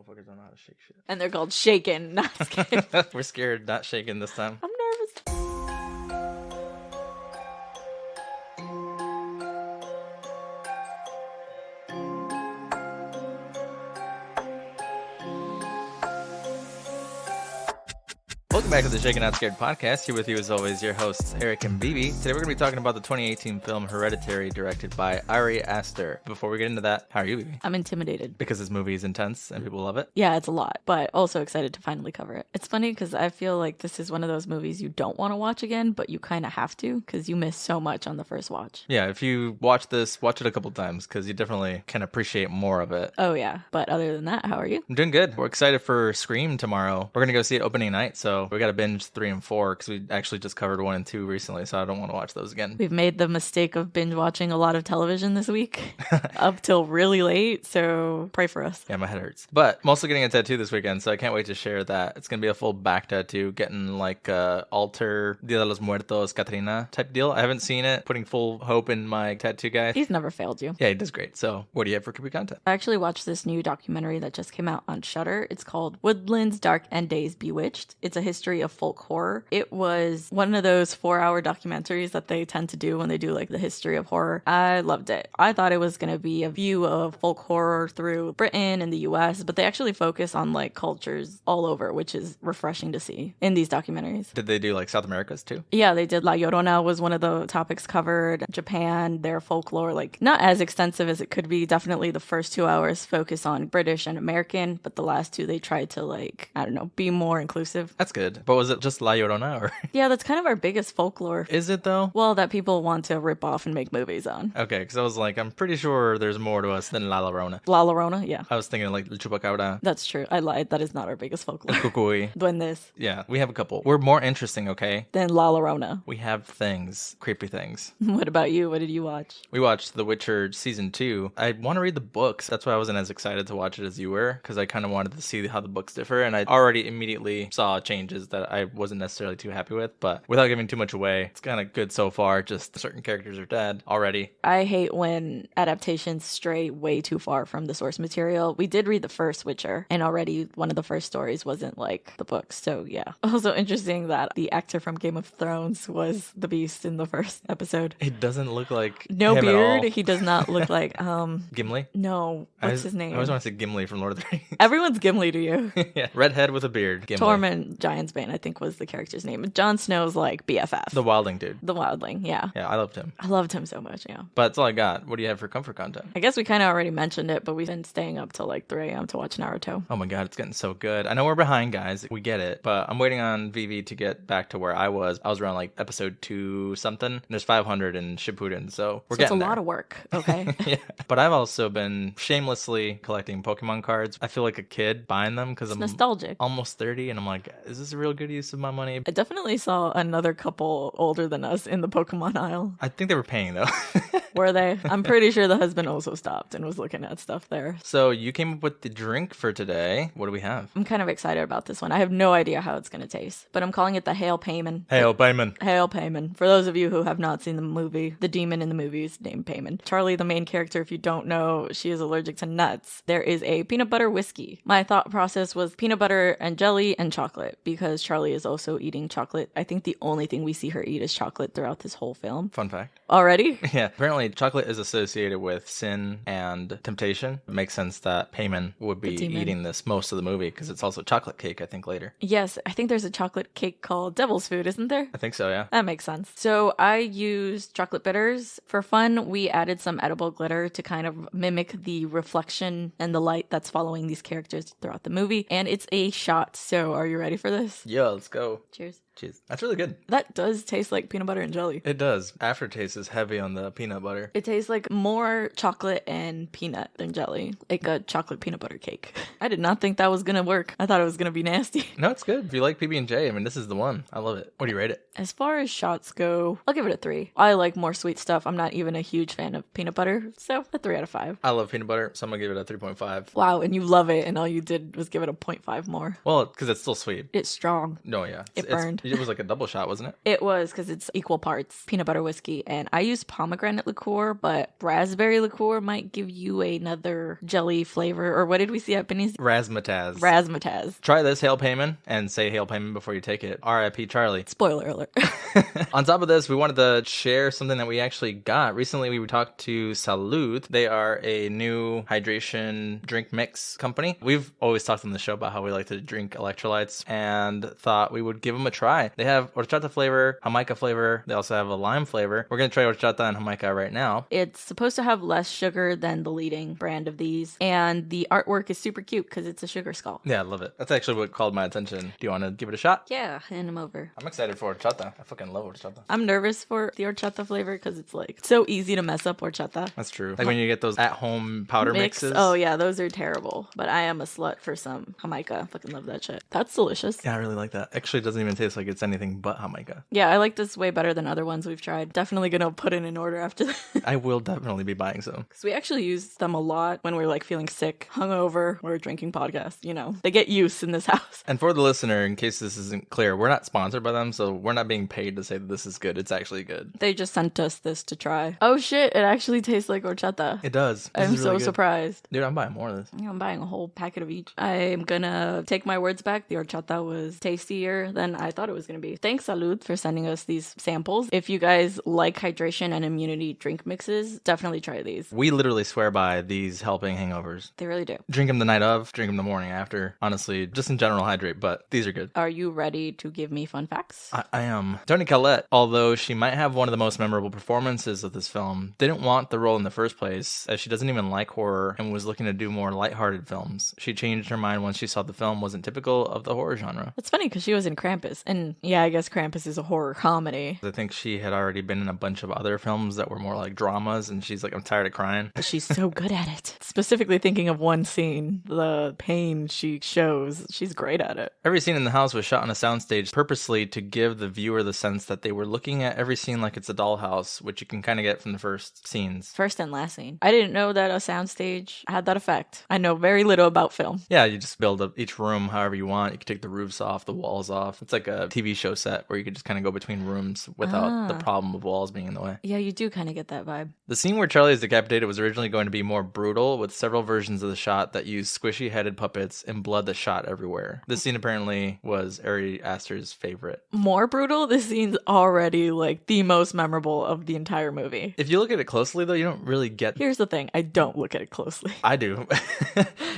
motherfuckers don't know how to shake shit. And they're called shaken, not scared. We're scared, not shaken this time. I'm nervous. Welcome back to the Shaken Not Scared podcast. Here with you as always, your hosts, Erick and Vivi. Today we're going to be talking about the 2018 film Hereditary, directed by Ari Aster. Before we get into that, how are you, Vivi? I'm intimidated. Because this movie is intense and people love it? Yeah, it's a lot, but also excited to finally cover it. It's funny because I feel like this is one of those movies you don't want to watch again, but you kind of have to because you miss so much on the first watch. Yeah, if you watch this, watch it a couple times because you definitely can appreciate more of it. Oh, yeah. But other than that, how are you? I'm doing good. We're excited for Scream tomorrow. We're going to go see it opening night, so we got to binge 3 and 4 because we actually just covered 1 and 2 recently, so I don't want to watch those again. We've made the mistake of binge watching a lot of television this week up till really late, so pray for us. Yeah, my head hurts. But I'm also getting a tattoo this weekend, so I can't wait to share that. It's going to be a full back tattoo, getting like altar Dia de los Muertos Catrina type deal. I haven't seen it, putting full hope in my tattoo guy. He's never failed you. Yeah, he does great. So what do you have for creepy content? I actually watched this new documentary that just came out on Shudder. It's called Woodlands, Dark and Days Bewitched. It's a history of folk horror. It was one of those 4-hour documentaries that they tend to do when they do like the history of horror. I loved it. I thought it was going to be a view of folk horror through Britain and the US, but they actually focus on like cultures all over, which is refreshing to see in these documentaries. Did they do like South America's too? Yeah, they did. La Llorona was one of the topics covered. Japan, their folklore, like not as extensive as it could be. Definitely the first 2 hours focus on British and American, but the last 2 they tried to like, I don't know, be more inclusive. That's good. But was it just La Llorona or? Yeah, that's kind of our biggest folklore. Is it though? Well, that people want to rip off and make movies on. Okay, because I was like, I'm pretty sure there's more to us than La Llorona. La Llorona, yeah. I was thinking like El Chupacabra. That's true. I lied. That is not our biggest folklore. Cucuy. Duendes. Yeah, we have a couple. We're more interesting, okay? Than La Llorona. We have things, creepy things. What about you? What did you watch? We watched The Witcher Season 2. I want to read the books. That's why I wasn't as excited to watch it as you were, because I kind of wanted to see how the books differ, and I already immediately saw changes that I wasn't necessarily too happy with, but without giving too much away, it's kind of good so far. Just certain characters are dead already. I hate when adaptations stray way too far from the source material. We did read the first Witcher, and already one of the first stories wasn't like the books, so yeah. Also interesting that the actor from Game of Thrones was the Beast in the first episode. It doesn't look like no him beard. at all. He does not look like Gimli? No, what's his name? I always want to say Gimli from Lord of the Rings. Everyone's Gimli to you. Yeah, redhead with a beard. Gimli. Tormund Giantsbane, I think, was the character's name. Jon Snow's like BFF. The wildling dude. The wildling, yeah. Yeah, I loved him. I loved him so much, yeah. But that's all I got. What do you have for comfort content? I guess we kind of already mentioned it, but we've been staying up till like 3 a.m. to watch Naruto. Oh my god, it's getting so good. I know we're behind, guys. We get it. But I'm waiting on Vivi to get back to where I was. I was around like episode 2 something. And there's 500 in Shippuden, so we're getting it's a there. lot of work, okay? Yeah. But I've also been shamelessly collecting Pokemon cards. I feel like a kid buying them because I'm nostalgic. Almost 30, and I'm like, is this a real good use of my money? I definitely saw another couple older than us in the Pokemon aisle. I think they were paying though. Were they? I'm pretty sure the husband also stopped and was looking at stuff there. So you came up with the drink for today. What do we have? I'm kind of excited about this one. I have no idea how it's going to taste, but I'm calling it the Hail Paimon. Hail Paimon. Hail Paimon. For those of you who have not seen the movie, the demon in the movie is named Paimon. Charlie, the main character, if you don't know, she is allergic to nuts. There is a peanut butter whiskey. My thought process was peanut butter and jelly and chocolate because Charlie is also eating chocolate. I think the only thing we see her eat is chocolate throughout this whole film. Fun fact. Already? Yeah. Apparently chocolate is associated with sin and temptation. It makes sense that Paimon would be eating this most of the movie because it's also chocolate cake, I think, later. Yes, I think there's a chocolate cake called Devil's Food, isn't there? I think so, yeah. That makes sense. So I used chocolate bitters. For fun, we added some edible glitter to kind of mimic the reflection and the light that's following these characters throughout the movie. And it's a shot. So are you ready for this? Yeah, let's go. Cheers. Cheers. That's really good. That does taste like peanut butter and jelly. It does. Aftertaste is heavy on the peanut butter. It tastes like more chocolate and peanut than jelly. Like a chocolate peanut butter cake. I did not think that was going to work. I thought it was going to be nasty. No, it's good. If you like PB&J, I mean, this is the one. I love it. What do you rate it? As far as shots go, I'll give it a 3. I like more sweet stuff. I'm not even a huge fan of peanut butter, so a 3 out of 5. I love peanut butter, so I'm going to give it a 3.5. Wow, and you love it, and all you did was give it a 0.5 more. Well, because it's still sweet. It's strong. No, yeah. It burned. It was like a double shot, wasn't it? It was, because it's equal parts peanut butter whiskey, and I used pomegranate liqueur, but raspberry liqueur might give you another jelly flavor. Or what did we see at Benny's? Razzmatazz. Razzmatazz. Try this, Hail Paimon, and say Hail Paimon before you take it. R.I.P. Charlie. Spoiler alert. On top of this, we wanted to share something that we actually got. Recently, we talked to Salud. They are a new hydration drink mix company. We've always talked on the show about how we like to drink electrolytes and thought we would give them a try. They have horchata flavor, Jamaica flavor. They also have a lime flavor. We're going to try horchata and Jamaica right now. It's supposed to have less sugar than the leading brand of these, and the artwork is super cute because it's a sugar skull. Yeah, I love it. That's actually what called my attention. Do you want to give it a shot? Yeah, hand them over. I'm excited for horchata. I fucking love horchata. I'm nervous for the horchata flavor because it's like so easy to mess up horchata. That's true. Like when you get those at-home powder mixes. Oh yeah, those are terrible. But I am a slut for some Jamaica. Fucking love that shit. That's delicious. Yeah, I really like that. Actually, it doesn't even taste like it's anything but Jamaica. Yeah, I like this way better than other ones we've tried. Definitely gonna put it in order after that. I will definitely be buying some. Because we actually use them a lot when we're like feeling sick, hungover, or drinking podcast. You know, they get use in this house. And for the listener, in case this isn't clear, we're not sponsored by them, so we're not being paid to say that this is good. It's actually good. They just sent us this to try. Oh shit, it actually tastes like horchata. It does. I'm so surprised. Dude, I'm buying more of this. Yeah, I'm buying a whole packet of each. I'm gonna take my words back. The horchata was tastier than I thought it was gonna be. Thanks, Salud, for sending us these samples. If you guys like hydration and immunity drink mixes, definitely try these. We literally swear by these helping hangovers. They really do. Drink them the night of, drink them the morning after. Honestly, just in general, hydrate, but these are good. Are you ready to give me fun facts? I am. Toni Collette, although she might have one of the most memorable performances of this film, didn't want the role in the first place, as she doesn't even like horror and was looking to do more lighthearted films. She changed her mind once she saw the film wasn't typical of the horror genre. It's funny because she was in Krampus, and yeah, I guess Krampus is a horror comedy. I think she had already been in a bunch of other films that were more like dramas, and she's like, I'm tired of crying. But she's so good at it. Specifically thinking of one scene, the pain she shows. She's great at it. Every scene in the house was shot on a soundstage purposely to give the viewer the sense that they were looking at every scene like it's a dollhouse, which you can kind of get from the first scenes. First and last scene. I didn't know that a soundstage had that effect. I know very little about film. Yeah, you just build up each room however you want. You can take the roofs off, the walls off. It's like a TV show set where you could just kind of go between rooms without the problem of walls being in the way. Yeah, you do kind of get that vibe. The scene where Charlie is decapitated was originally going to be more brutal, with several versions of the shot that used squishy-headed puppets and blood that shot everywhere. This scene apparently was Ari Aster's favorite. More brutal? This scene's already like the most memorable of the entire movie. If you look at it closely, though, you don't really get... Here's the thing. I don't look at it closely. I do.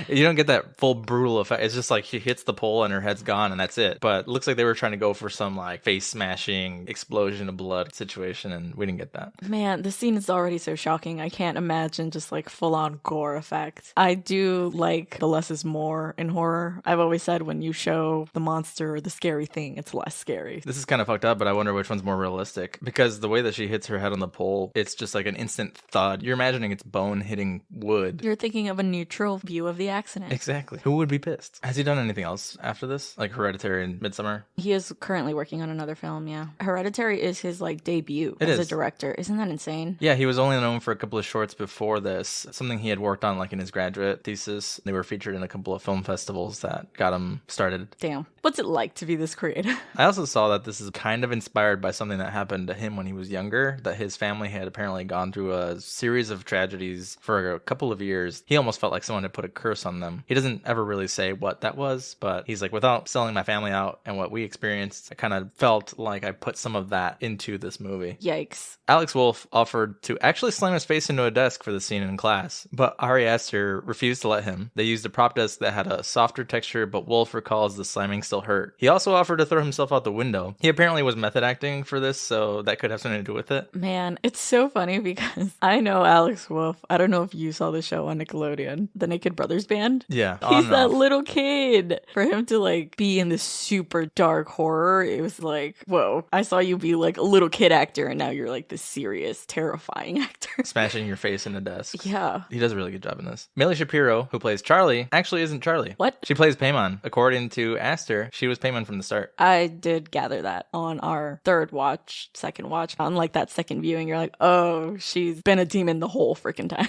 You don't get that full brutal effect. It's just like she hits the pole and her head's gone and that's it. But it looks like they were trying to go for some like face-smashing explosion of blood situation, and we didn't get that. Man, the scene is already so shocking. I can't imagine just like full-on gore effect. I do like the less is more in horror. I've always said when you show the monster or the scary thing, it's less scary. This is kind of fucked up, but I wonder which one's more realistic. Because the way that she hits her head on the pole, it's just like an instant thud. You're imagining it's bone hitting wood. You're thinking of a neutral view of the accident. Exactly. Who would be pissed? Has he done anything else after this? Like Hereditary and Midsummer? He is currently working on another film, yeah. Hereditary is his like debut as a director. Isn't that insane? Yeah, he was only known for a couple of shorts before this. Something he had worked on like in his graduate thesis. They were featured in a couple of film festivals that got him started. Damn. What's it like to be this creative? I also saw that this is kind of inspired by something that happened to him when he was younger, that his family had apparently gone through a series of tragedies for a couple of years. He almost felt like someone had put a curse on them. He doesn't ever really say what that was, but he's like, without selling my family out and what we experienced, I kind of felt like I put some of that into this movie. Yikes. Alex Wolff offered to actually slam his face into a desk for the scene in class, but Ari Aster refused to let him. They used a prop desk that had a softer texture, but Wolff recalls the slamming still hurt. He also offered to throw himself out the window. He apparently was method acting for this, so that could have something to do with it. Man, it's so funny because I know Alex Wolff. I don't know if you saw the show on Nickelodeon, the Naked Brothers Band. Yeah. He's that little kid. For him to like be in this super dark horror, it was like, whoa, I saw you be like a little kid actor and now you're like this serious, terrifying actor. Smashing your face in a desk. Yeah. He does a really good job in this. Millie Shapiro, who plays Charlie, actually isn't Charlie. What? She plays Paimon. According to Aster, she was Paimon from the start. I did gather that on our second watch. On like that second viewing, you're like, oh, she's been a demon the whole freaking time.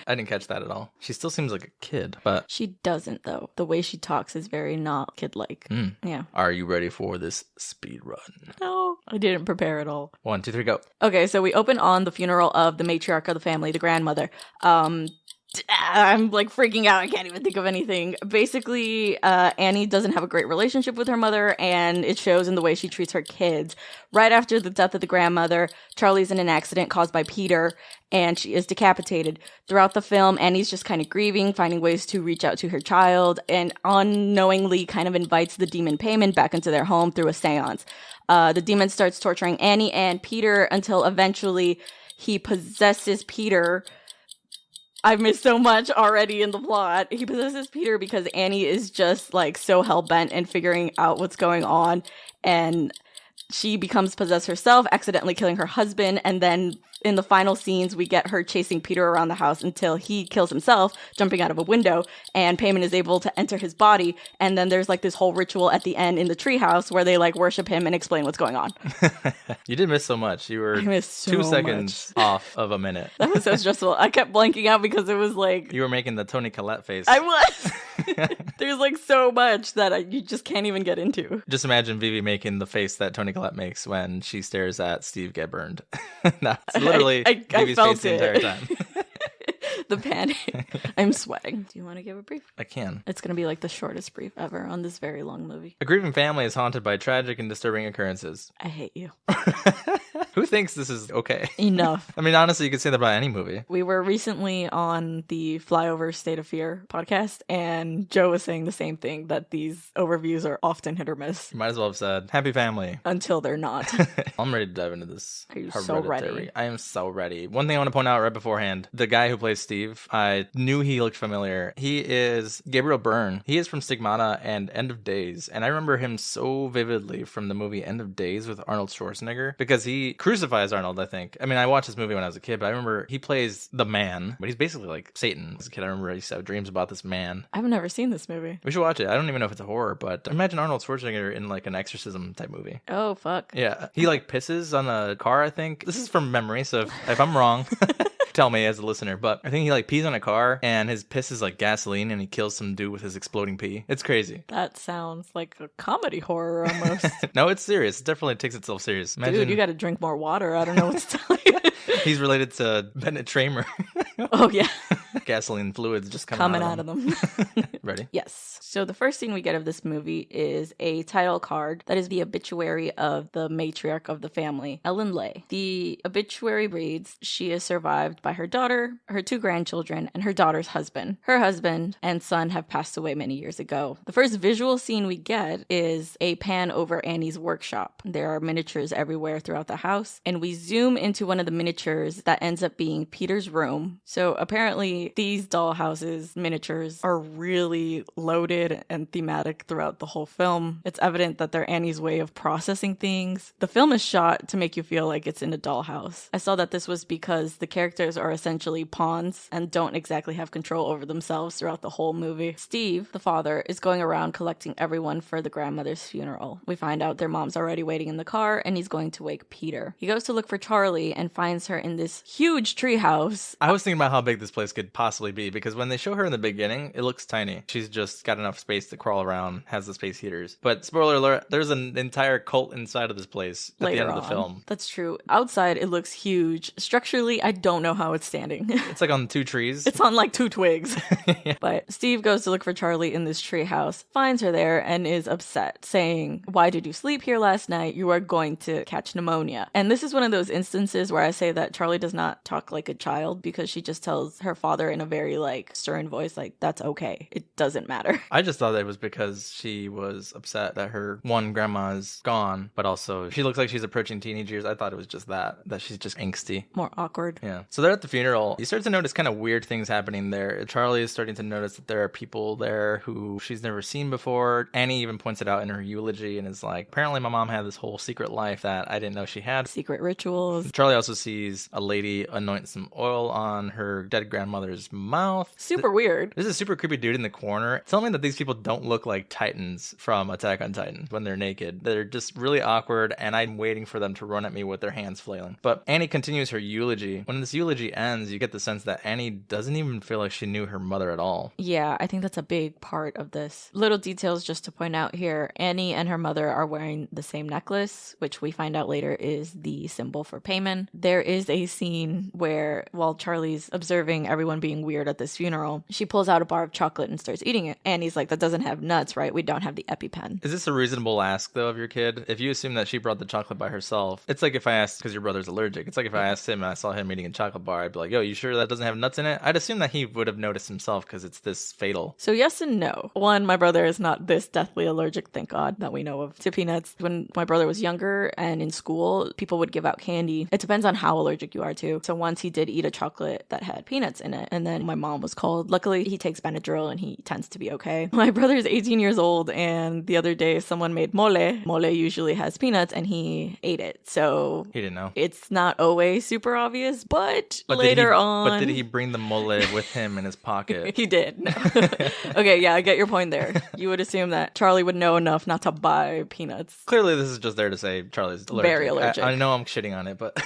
I didn't catch that at all. She still seems like a kid, but... She doesn't, though. The way she talks is very not kid-like. Yeah. Are you ready for for this speed run. No, I didn't prepare at all. 1, 2, 3, go. Okay, so we open on the funeral of the matriarch of the family, the grandmother. I'm like freaking out. I can't even think of anything. Basically, Annie doesn't have a great relationship with her mother, and it shows in the way she treats her kids. Right after the death of the grandmother, Charlie's in an accident caused by Peter, and she is decapitated. Throughout the film, Annie's just kind of grieving, finding ways to reach out to her child, and unknowingly kind of invites the demon Paimon back into their home through a seance. The demon starts torturing Annie and Peter until eventually he possesses Peter. I've missed so much already in the plot. He possesses Peter because Annie is just like so hell-bent in figuring out what's going on, and she becomes possessed herself, accidentally killing her husband, and then in the final scenes, we get her chasing Peter around the house until he kills himself, jumping out of a window, and Paimon is able to enter his body, and then there's like this whole ritual at the end in the treehouse where they like worship him and explain what's going on. You did miss so much. You were I missed so 2 seconds off of a minute. That was so stressful. I kept blanking out because it was like... You were making the Toni Collette face. I was! There's like so much that you just can't even get into. Just imagine Vivi making the face that Toni Collette makes when she stares at Steve get burned. That's literally Vivi's felt face the entire time. The panic. I'm sweating. Do you want to give a brief? I can. It's going to be like the shortest brief ever on this very long movie. A grieving family is haunted by tragic and disturbing occurrences. I hate you. Who thinks this is okay? Enough. I mean, honestly, you could say that about any movie. We were recently on the Flyover State of Fear podcast, and Joe was saying the same thing, that these overviews are often hit or miss. You might as well have said, happy family. Until they're not. I'm ready to dive into this. Are you Hereditary. so ready? I am so ready. One thing I want to point out right beforehand, the guy who plays Steve, I knew he looked familiar. He is Gabriel Byrne. He is from Stigmata and End of Days, and I remember him so vividly from the movie End of Days with Arnold Schwarzenegger, because he crucifies Arnold, I think. I mean, I watched this movie when I was a kid, but I remember he plays the man, but he's basically like Satan. As a kid, I remember I used to have dreams about this man. I've never seen this movie. We should watch it. I don't even know if it's a horror, but imagine Arnold Schwarzenegger in like an exorcism type movie. Oh, fuck. Yeah. He like pisses on a car, I think. This is from memory, so if I'm wrong... tell me as a listener, but I think he like pees on a car and his piss is like gasoline and he kills some dude with his exploding pee. It's crazy. That sounds like a comedy horror almost. No, it's serious. It definitely takes itself serious. Imagine... Dude, you gotta drink more water. I don't know what to tell you. He's related to Bennett Tramer. Oh, yeah. Gasoline fluids just coming out of them. Ready? Yes. So the first scene we get of this movie is a title card that is the obituary of the matriarch of the family, Ellen Lay. The obituary reads, she is survived by her daughter, her 2 grandchildren, and her daughter's husband. Her husband and son have passed away many years ago. The first visual scene we get is a pan over Annie's workshop. There are miniatures everywhere throughout the house, and we zoom into one of the miniatures that ends up being Peter's room. So apparently these dollhouses miniatures are really loaded and thematic throughout the whole film. It's evident that they're Annie's way of processing things. The film is shot to make you feel like it's in a dollhouse. I saw that this was because the characters are essentially pawns and don't exactly have control over themselves throughout the whole movie. Steve, the father, is going around collecting everyone for the grandmother's funeral. We find out their mom's already waiting in the car and he's going to wake Peter. He goes to look for Charlie and finds her in this huge treehouse. I was thinking about how big this place could possibly be, because when they show her in the beginning, it looks tiny. She's just got enough space to crawl around, has the space heaters. But spoiler alert, there's an entire cult inside of this place at the end of the film. That's true. Outside, it looks huge. Structurally, I don't know how it's standing. It's like on 2 trees. It's on like 2 twigs. Yeah. But Steve goes to look for Charlie in this treehouse, finds her there, and is upset, saying, why did you sleep here last night? You are going to catch pneumonia. And this is one of those instances where I say that Charlie does not talk like a child, because she just tells her father in a very like stern voice, like, that's okay. It doesn't matter. I just thought that it was because she was upset that her one grandma is gone, but also she looks like she's approaching teenage years. I thought it was just that she's just angsty. More awkward. Yeah. So they're at the funeral. You start to notice kind of weird things happening there. Charlie is starting to notice that there are people there who she's never seen before. Annie even points it out in her eulogy and is like, apparently my mom had this whole secret life that I didn't know she had. Secret rituals. Charlie also sees a lady anoint some oil on her dead grandmother grandmother's mouth. Super weird. There's a super creepy dude in the corner. Tell me that these people don't look like Titans from Attack on Titan when they're naked. They're just really awkward, and I'm waiting for them to run at me with their hands flailing. But Annie continues her eulogy. When this eulogy ends, you get the sense that Annie doesn't even feel like she knew her mother at all. Yeah, I think that's a big part of this. Little details just to point out here. Annie and her mother are wearing the same necklace, which we find out later is the symbol for Paimon. There is a scene where, while Charlie's observing everyone being weird at this funeral, she pulls out a bar of chocolate and starts eating it. Annie's like, that doesn't have nuts, right? We don't have the EpiPen. Is this a reasonable ask, though, of your kid? If you assume that she brought the chocolate by herself, it's like if I asked, because your brother's allergic, it's like if I asked him and I saw him eating a chocolate bar, I'd be like, yo, you sure that doesn't have nuts in it? I'd assume that he would have noticed himself because it's this fatal. So yes and no. One, my brother is not this deathly allergic, thank God, that we know of, to peanuts. When my brother was younger and in school, people would give out candy. It depends on how allergic you are to. So once he did eat a chocolate that had peanuts in it, and then my mom was called. Luckily, he takes Benadryl and he tends to be okay. My brother's 18 years old, and the other day someone made mole. Mole usually has peanuts, and he ate it. So he didn't know. It's not always super obvious, but later later on. But did he bring the mole with him in his pocket? He did. No. Okay, yeah, I get your point there. You would assume that Charlie would know enough not to buy peanuts. Clearly, this is just there to say Charlie's allergic. Very allergic. I know I'm shitting on it, but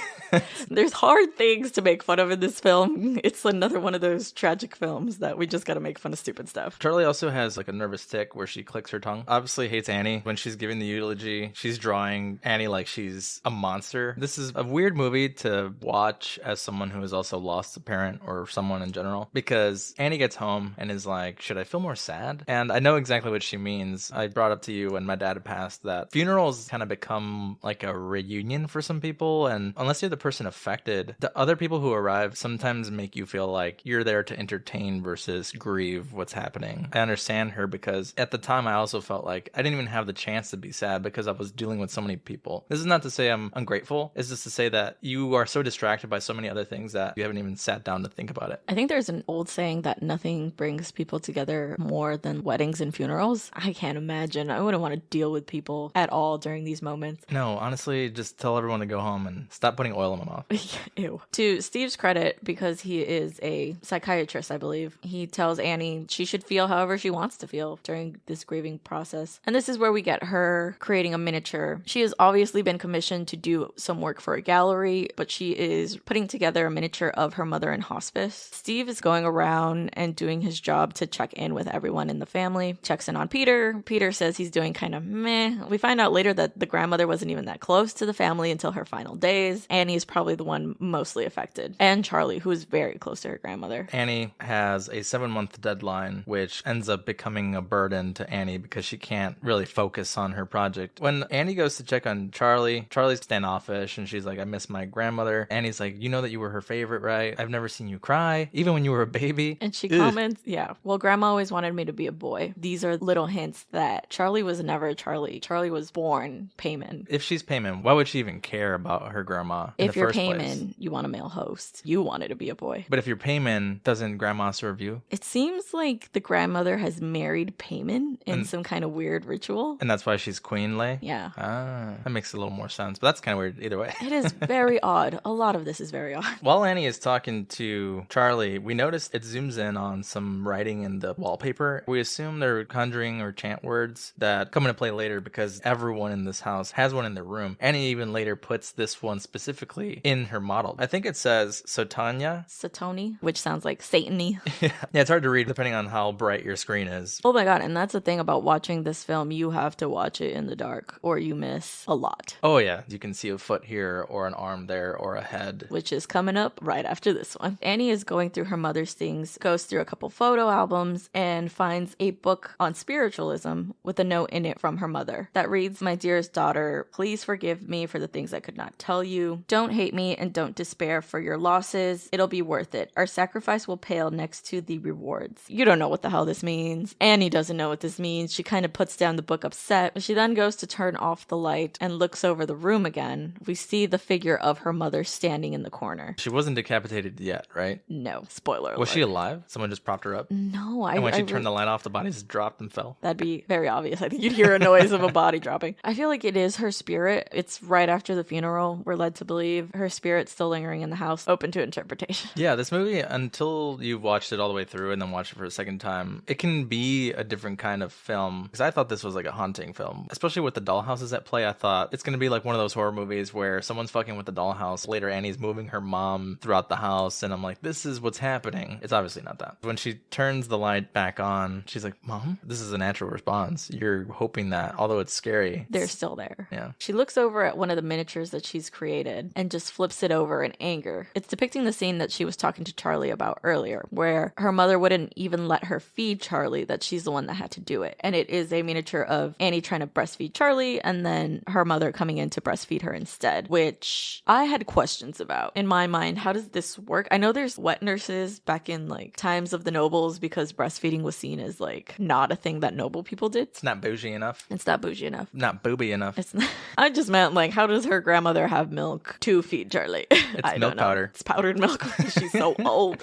there's hard things to make fun of in this film. It's another one of those tragic films that we just gotta make fun of stupid stuff. Charlie also has like a nervous tick where she clicks her tongue. Obviously hates Annie. When she's giving the eulogy, she's drawing Annie like she's a monster. This is a weird movie to watch as someone who has also lost a parent or someone in general, because Annie gets home and is like, should I feel more sad? And I know exactly what she means. I brought up to you when my dad had passed that funerals kind of become like a reunion for some people, and unless you're the person affected, the other people who arrive sometimes make you feel like you're there to entertain versus grieve what's happening. I understand her, because at the time I also felt like I didn't even have the chance to be sad because I was dealing with so many people. This is not to say I'm ungrateful. It's just to say that you are so distracted by so many other things that you haven't even sat down to think about it. I think there's an old saying that nothing brings people together more than weddings and funerals. I can't imagine. I wouldn't want to deal with people at all during these moments. No, honestly, just tell everyone to go home and stop putting oil in my mouth. Ew. To Steve's credit, because he is a psychiatrist, I believe, he tells Annie she should feel however she wants to feel during this grieving process. And this is where we get her creating a miniature. She has obviously been commissioned to do some work for a gallery, but she is putting together a miniature of her mother in hospice. Steve is going around and doing his job to check in with everyone in the family. Checks in on Peter. Peter says he's doing kind of meh. We find out later that the grandmother wasn't even that close to the family until her final days. Annie is probably the one mostly affected. And Charlie, who is very close to her grandmother. Annie has a 7-month deadline, which ends up becoming a burden to Annie because she can't really focus on her project. When Annie goes to check on Charlie, Charlie's standoffish and she's like, I miss my grandmother. Annie's like, you know that you were her favorite, right? I've never seen you cry, even when you were a baby. And she comments, yeah, well, grandma always wanted me to be a boy. These are little hints that Charlie was never Charlie. Charlie was born Paimon. If she's Paimon, why would she even care about her grandma in If the you're first Paimon, place? you want a male host. You wanted to be a boy. But if you're Paimon, doesn't grandma serve you? It seems like the grandmother has married Paimon in some kind of weird ritual. And that's why she's Queen Lay? Yeah. Ah, that makes a little more sense. But that's kind of weird either way. It is very odd. A lot of this is very odd. While Annie is talking to Charlie, we notice it zooms in on some writing in the wallpaper. We assume they're conjuring or chant words that come into play later because everyone in this house has one in their room. Annie even later puts this one specifically in her model. I think it says Sotanya. Satoni, which sounds like Satan-y. Yeah, it's hard to read depending on how bright your screen is. Oh my god, and that's the thing about watching this film. You have to watch it in the dark or you miss a lot. Oh yeah, you can see a foot here or an arm there or a head. Which is coming up right after this one. Annie is going through her mother's things, goes through a couple photo albums, and finds a book on spiritualism with a note in it from her mother that reads, "My dearest daughter, please forgive me for the things I could not tell you. Don't hate me and don't despair for your losses. It'll be worth it. Our sacrifice will pale next to the rewards." You don't know what the hell this means. Annie doesn't know what this means. She kind of puts down the book upset. She then goes to turn off the light and looks over the room again. We see the figure of her mother standing in the corner. She wasn't decapitated yet, right? No, spoiler alert. Was she alive? Someone just propped her up? No, And when she turned the light off, the body just dropped and fell? That'd be very obvious. I think you'd hear a noise of a body dropping. I feel like it is her spirit. It's right after the funeral. We're led to believe her spirit's still lingering in the house, open to interpretation. Yeah, this movie, until you've watched it all the way through and then watched it for a second time, it can be a different kind of film. Because I thought this was like a haunting film, especially with the dollhouses at play. I thought it's going to be like one of those horror movies where someone's fucking with the dollhouse. Later, Annie's moving her mom throughout the house, and I'm like, this is what's happening. It's obviously not that. When she turns the light back on, she's like, Mom, this is a natural response. You're hoping that, although it's scary, they're still there. Yeah. She looks over at one of the miniatures that she's created and just flips it over in anger. It's depicting the scene that she was talking to Charlie about earlier, where her mother wouldn't even let her feed Charlie, that she's the one that had to do it. And it is a miniature of Annie trying to breastfeed Charlie and then her mother coming in to breastfeed her instead, which I had questions about. In my mind, how does this work? I know there's wet nurses back in like times of the nobles because breastfeeding was seen as like not a thing that noble people did. It's not bougie enough. It's not bougie enough. Not booby enough. It's not. I just meant like, how does her grandmother have milk to feed Charlie? It's milk powder. It's powdered milk. She's so old.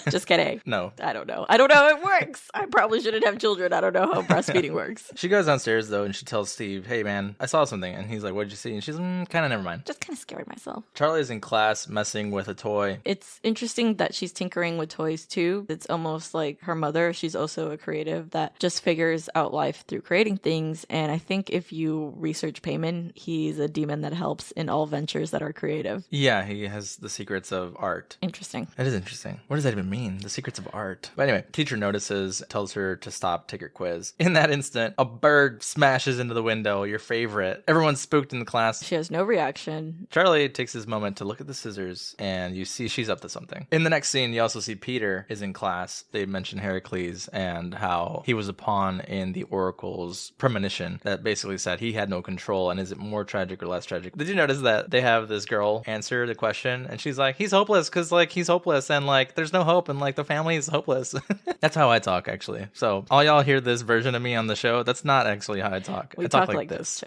Just kidding. No. I don't know. I don't know how it works. I probably shouldn't have children. I don't know how breastfeeding works. She goes downstairs though and she tells Steve, hey man, I saw something. And he's like, what'd you see? And she's kind of never mind. Just kind of scared myself. Charlie's in class messing with a toy. It's interesting that she's tinkering with toys too. It's almost like her mother. She's also a creative that just figures out life through creating things. And I think if you research Paimon, he's a demon that helps in all ventures that are creative. Yeah, he has the secrets of art. Interesting. That is interesting. What does that even mean? The secrets of art. But anyway, teacher notices, tells her to stop, take her quiz. In that instant, a bird smashes into the window, your favorite. Everyone's spooked in the class. She has no reaction. Charlie takes his moment to look at the scissors, and you see she's up to something. In the next scene, you also see Peter is in class. They mention Heracles and how he was a pawn in the Oracle's premonition that basically said he had no control, and is it more tragic or less tragic? Did you notice that they have this girl answer the question, and she's like, he's hopeless, because like he's hopeless, and like there's no hope, and like the family is hopeless. That's how I talk, actually. So all y'all hear this version of me on the show, that's not actually how I talk. We I talk like this.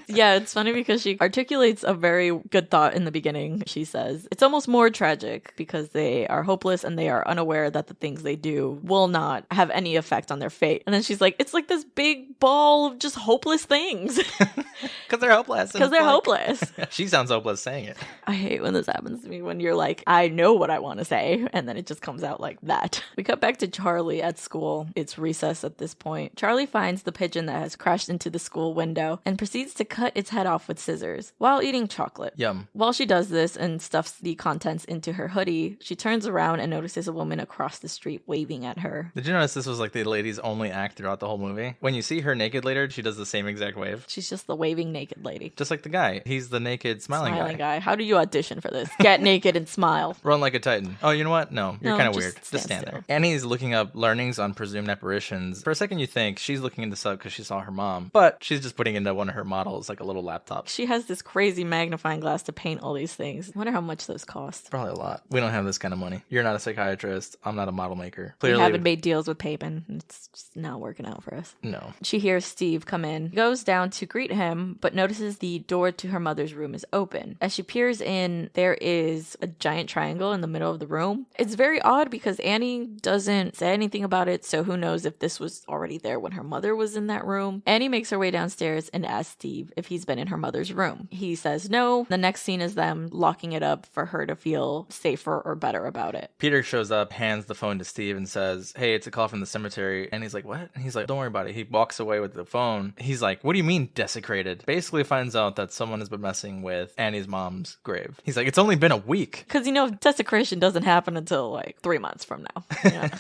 Yeah, it's funny because she articulates a very good thought in the beginning. She says, it's almost more tragic because they are hopeless and they are unaware that the things they do will not have any effect on their fate. And then she's like, it's like this big ball of just hopeless things. Because they're hopeless. Because they're hopeless. She sounds hopeless saying it. I hate when this happens to me, when you're like, I know what I want to say, and then it just comes out like that. We cut back to Charlie at school. It's recess at this point. Charlie finds the pigeon that has crashed into the school window and proceeds to cut its head off with scissors while eating chocolate. Yum. While she does this and stuffs the contents into her hoodie, she turns around and notices a woman across the street waving at her. Did you notice this was like the lady's only act throughout the whole movie? When you see her naked later, she does the same exact wave. She's just the waving naked lady. Just like the guy. He's the naked smiling guy. How do you audition for this? Get naked and smile. Run like a titan. Oh, you know what? No, you're kind of weird. Just Just stand still. there. Annie's looking up learnings on presumed apparitions. For a second, you think she's looking into stuff because she saw her mom, but she's just putting into one of her models, like a little laptop. She has this crazy magnifying glass to paint all these things. I wonder how much those cost. Probably a lot. We don't have this kind of money. You're not a psychiatrist. I'm not a model maker. We haven't made deals with Paimon. It's just not working out for us. No. She hears Steve come in, goes down to greet him, but notices the door to her mother's room is open. As she peers in, there is a giant triangle in the middle of the room. It's very odd because Annie doesn't say anything about it, so who knows if this was already there when her mother was in that room. Annie makes her way downstairs and asks Steve if he's been in her mother's room. He says no. The next scene is them locking it up for her to feel safer or better about it. Peter shows up, hands the phone to Steve and says, hey, it's a call from the cemetery. And he's like, what? And he's like, don't worry about it. He walks away with the phone. He's like, what do you mean desecrated? Basically finds out that someone has been messing with Annie's mom's grave. He's like, it's only been a week. Because, desecration doesn't happen until like 3 months from now.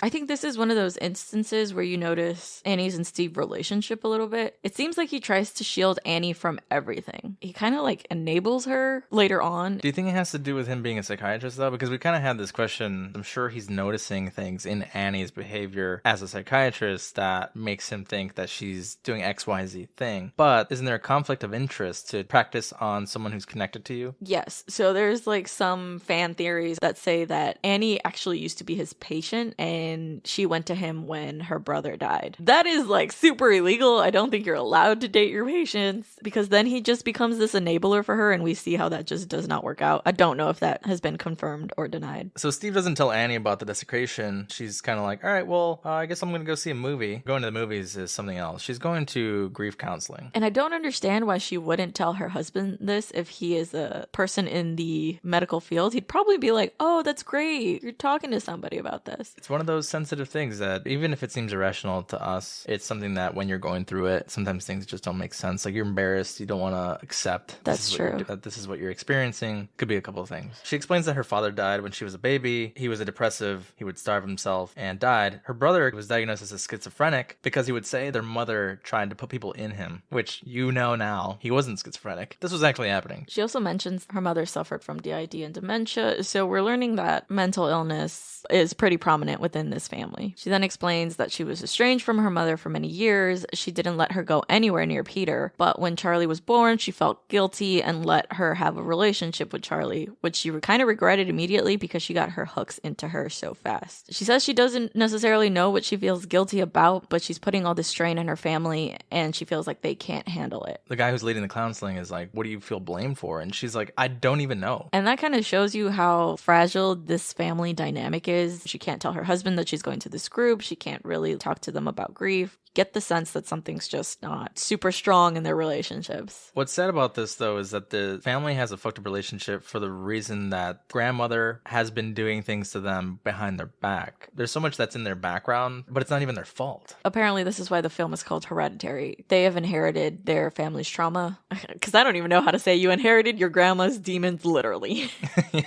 I think this is one of those instances where you notice Annie's and Steve's relationship a little bit. It seems like he tries to shield Annie from everything. He kind of like enables her later on. Do you think it has to do with him being a psychiatrist though? Because we kind of had this question. I'm sure he's noticing things in Annie's behavior as a psychiatrist that makes him think that she's doing XYZ thing. But isn't there a conflict of interest to practice on someone who's connected to you? Yes. So there's like some fan theories that say that Annie actually used to be his patient and she went to him when her brother died. That is like super illegal. I don't think you're allowed to date your patients because then he just becomes this enabler for her and we see how that just does not work out. I don't know if that has been confirmed or denied. So Steve doesn't tell Annie about the desecration. She's kind of like, all right, well, I guess I'm going to go see a movie. Going to the movies is something else. She's going to grief counseling. And I don't understand why she wouldn't tell her husband this if he is a person in the medical field. He'd probably be like, oh, that's great. great. You're talking to somebody about this. It's one of those sensitive things that even if it seems irrational to us, it's something that when you're going through it, sometimes things just don't make sense. Like you're embarrassed. You don't want to accept That's true. That this is what you're experiencing. Could be a couple of things. She explains that her father died when she was a baby. He was a depressive. He would starve himself and died. Her brother was diagnosed as a schizophrenic because he would say their mother tried to put people in him, which you know now he wasn't schizophrenic. This was actually happening. She also mentions her mother suffered from DID and dementia, so we're learning that mental illness is pretty prominent within this family. She then explains that she was estranged from her mother for many years. She didn't let her go anywhere near Peter, but when Charlie was born, she felt guilty and let her have a relationship with Charlie, which she kind of regretted immediately because she got her hooks into her so fast. She says she doesn't necessarily know what she feels guilty about, but she's putting all this strain on her family and she feels like they can't handle it. The guy who's leading the counseling is like, what do you feel blamed for? And she's like, I don't even know. And that kind of shows you how fragile this family dynamic is. She can't tell her husband that she's going to this group. She can't really talk to them about grief. Get the sense that something's just not super strong in their relationships. What's sad about this, though, is that the family has a fucked up relationship for the reason that grandmother has been doing things to them behind their back. There's so much that's in their background, but it's not even their fault. Apparently, this is why the film is called Hereditary. They have inherited their family's trauma. Because I don't even know how to say you inherited your grandma's demons, literally.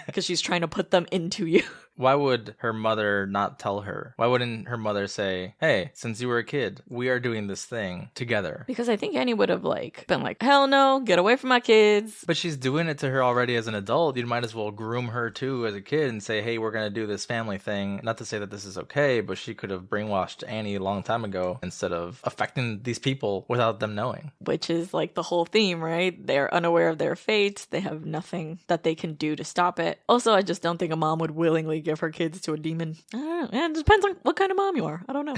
Because she's trying to put them into you. Why would her mother not tell her? Why wouldn't her mother say, hey, since you were a kid, we are doing this thing together? Because I think Annie would have been like, hell no, get away from my kids. But she's doing it to her already as an adult. You might as well groom her too as a kid and say, hey, we're going to do this family thing. Not to say that this is okay, but she could have brainwashed Annie a long time ago instead of affecting these people without them knowing. Which is like the whole theme, right? They're unaware of their fate. They have nothing that they can do to stop it. Also, I just don't think a mom would willingly give her kids to a demon. I don't know. It depends on what kind of mom you are. I don't know.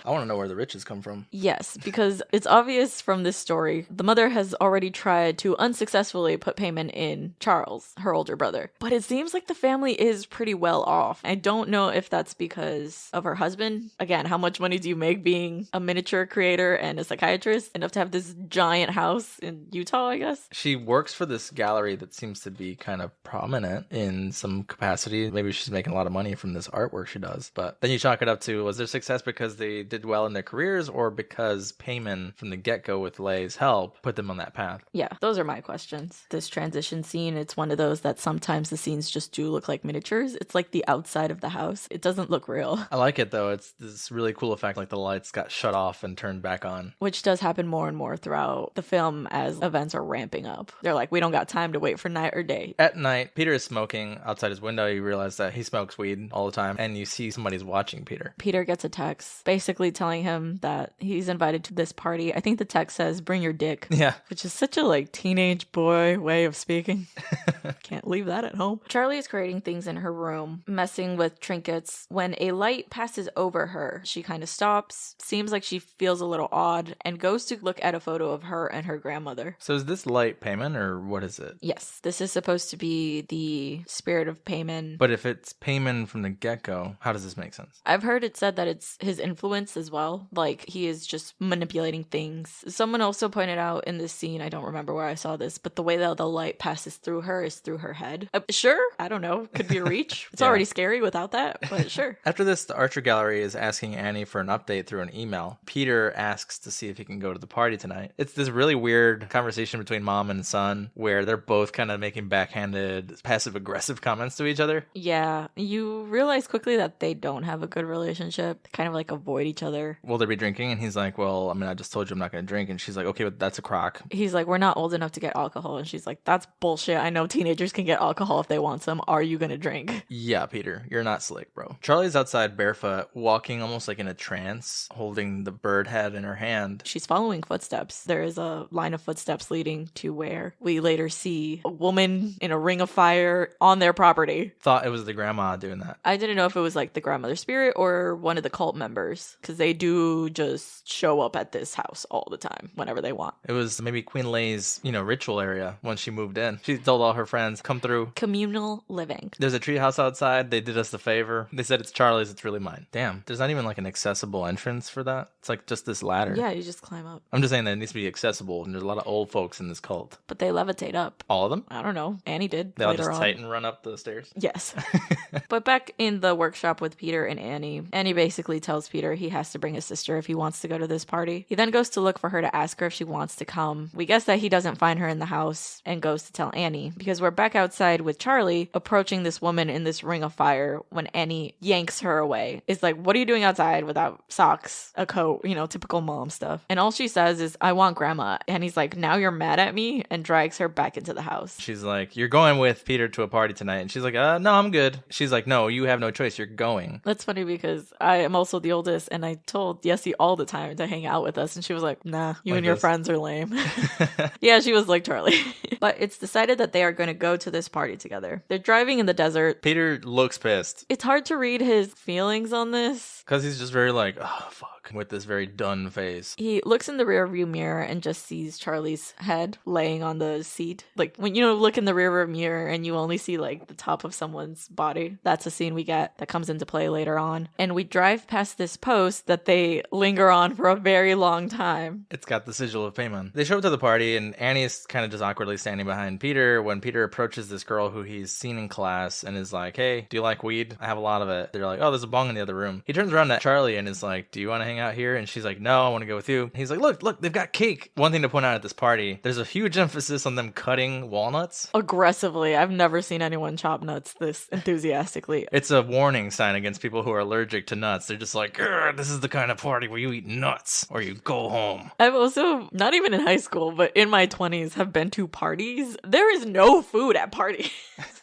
I want to know where the riches come from. Yes, because it's obvious from this story, the mother has already tried to unsuccessfully put Paimon in Charles, her older brother. But it seems like the family is pretty well off. I don't know if that's because of her husband. Again, how much money do you make being a miniature creator and a psychiatrist? Enough to have this giant house in Utah, I guess? She works for this gallery that seems to be kind of prominent in some capacity. Maybe she's making a lot of money from this artwork she does. But then you chalk it up to, was their success because they did well in their careers or because Paimon from the get-go with Leigh's help put them on that path? Yeah, those are my questions. This transition scene, it's one of those that sometimes the scenes just do look like miniatures. It's like the outside of the house. It doesn't look real. I like it though. It's this really cool effect, like the lights got shut off and turned back on. Which does happen more and more throughout the film as events are ramping up. They're like, we don't got time to wait for night or day. At night, Peter is smoking outside his window. You realize that he smokes weed all the time, and you see somebody's watching Peter. Peter gets a text basically telling him that he's invited to this party. I think the text says, bring your dick. Yeah. Which is such a teenage boy way of speaking. Can't leave that at home. Charlie is creating things in her room, messing with trinkets. When a light passes over her, she kind of stops, seems like she feels a little odd, and goes to look at a photo of her and her grandmother. So is this light Paimon, or what is it? Yes, this is supposed to be the spirit of Paimon. But if it's Paimon from the get-go, how does this make sense? I've heard it said that it's his influence as well. Like, he is just manipulating things. Someone also pointed out in this scene, I don't remember where I saw this, but the way that the light passes through her is through her head. Sure, I don't know. Could be a reach. It's already scary without that, but sure. After this, the Archer Gallery is asking Annie for an update through an email. Peter asks to see if he can go to the party tonight. It's this really weird conversation between mom and son where they're both kind of making backhanded, passive-aggressive comments to each other. Yeah, you realize quickly that they don't have a good relationship. They kind of avoid each other. Will they be drinking? And he's like, well, I just told you I'm not going to drink. And she's like, okay, but that's a crock. He's like, we're not old enough to get alcohol. And she's like, that's bullshit. I know teenagers can get alcohol if they want some. Are you going to drink? Yeah, Peter, you're not slick, bro. Charlie's outside barefoot, walking almost like in a trance, holding the bird head in her hand. She's following footsteps. There is a line of footsteps leading to where we later see a woman in a ring of fire on their property. Thought it was the grandma doing that. I didn't know if it was the grandmother spirit or one of the cult members, because they do just show up at this house all the time whenever they want. It was maybe Queen Leigh's, ritual area when she moved in. She told all her friends, come through. Communal living. There's a treehouse outside. They did us the favor. They said it's Charlie's, it's really mine. Damn, there's not even like an accessible entrance for that. It's like just this ladder. Yeah, you just climb up. I'm just saying that it needs to be accessible, and there's a lot of old folks in this cult. But they levitate up. All of them? I don't know. Annie did. They all later just on. Titan run up the stairs? Yes. But back in the workshop with Peter and Annie, Annie basically tells Peter he has to bring his sister if he wants to go to this party. He then goes to look for her to ask her if she wants to come. We guess that he doesn't find her in the house and goes to tell Annie, because we're back outside with Charlie approaching this woman in this ring of fire when Annie yanks her away. It's like, what are you doing outside without socks, a coat, typical mom stuff. And all she says is, I want grandma. And he's like, now you're mad at me, and drags her back into the house. She's like, you're going with Peter to a party tonight. And she's like, no, I'm good. She's like, no, you have no choice. You're going. That's funny because I am also the oldest, and I told Yessie all the time to hang out with us, and she was like, nah, you Like and your this. friends are lame. Yeah, she was like Charlie. But it's decided that they are going to go to this party together. They're driving in the desert. Peter looks pissed It's hard to read his feelings on this. because he's just very like, oh, fuck, with this very done face. He looks in the rearview mirror and just sees Charlie's head laying on the seat. Like when you look in the rearview mirror and you only see like the top of someone's body. That's a scene we get that comes into play later on. And we drive past this post that they linger on for a very long time. It's got the sigil of Paimon. They show up to the party, and Annie is kind of just awkwardly standing behind Peter when Peter approaches this girl who he's seen in class and is like, hey, do you like weed? I have a lot of it. They're like, oh, there's a bong in the other room. He turns around at Charlie and is like, do you want to hang out here? And she's like, no, I want to go with you. He's like, look, they've got cake. One thing to point out at this party, there's a huge emphasis on them cutting walnuts. Aggressively. I've never seen anyone chop nuts this enthusiastically. It's a warning sign against people who are allergic to nuts. They're just like, this is the kind of party where you eat nuts or you go home. I've also, not even in high school, but in my 20s, have been to parties. There is no food at parties.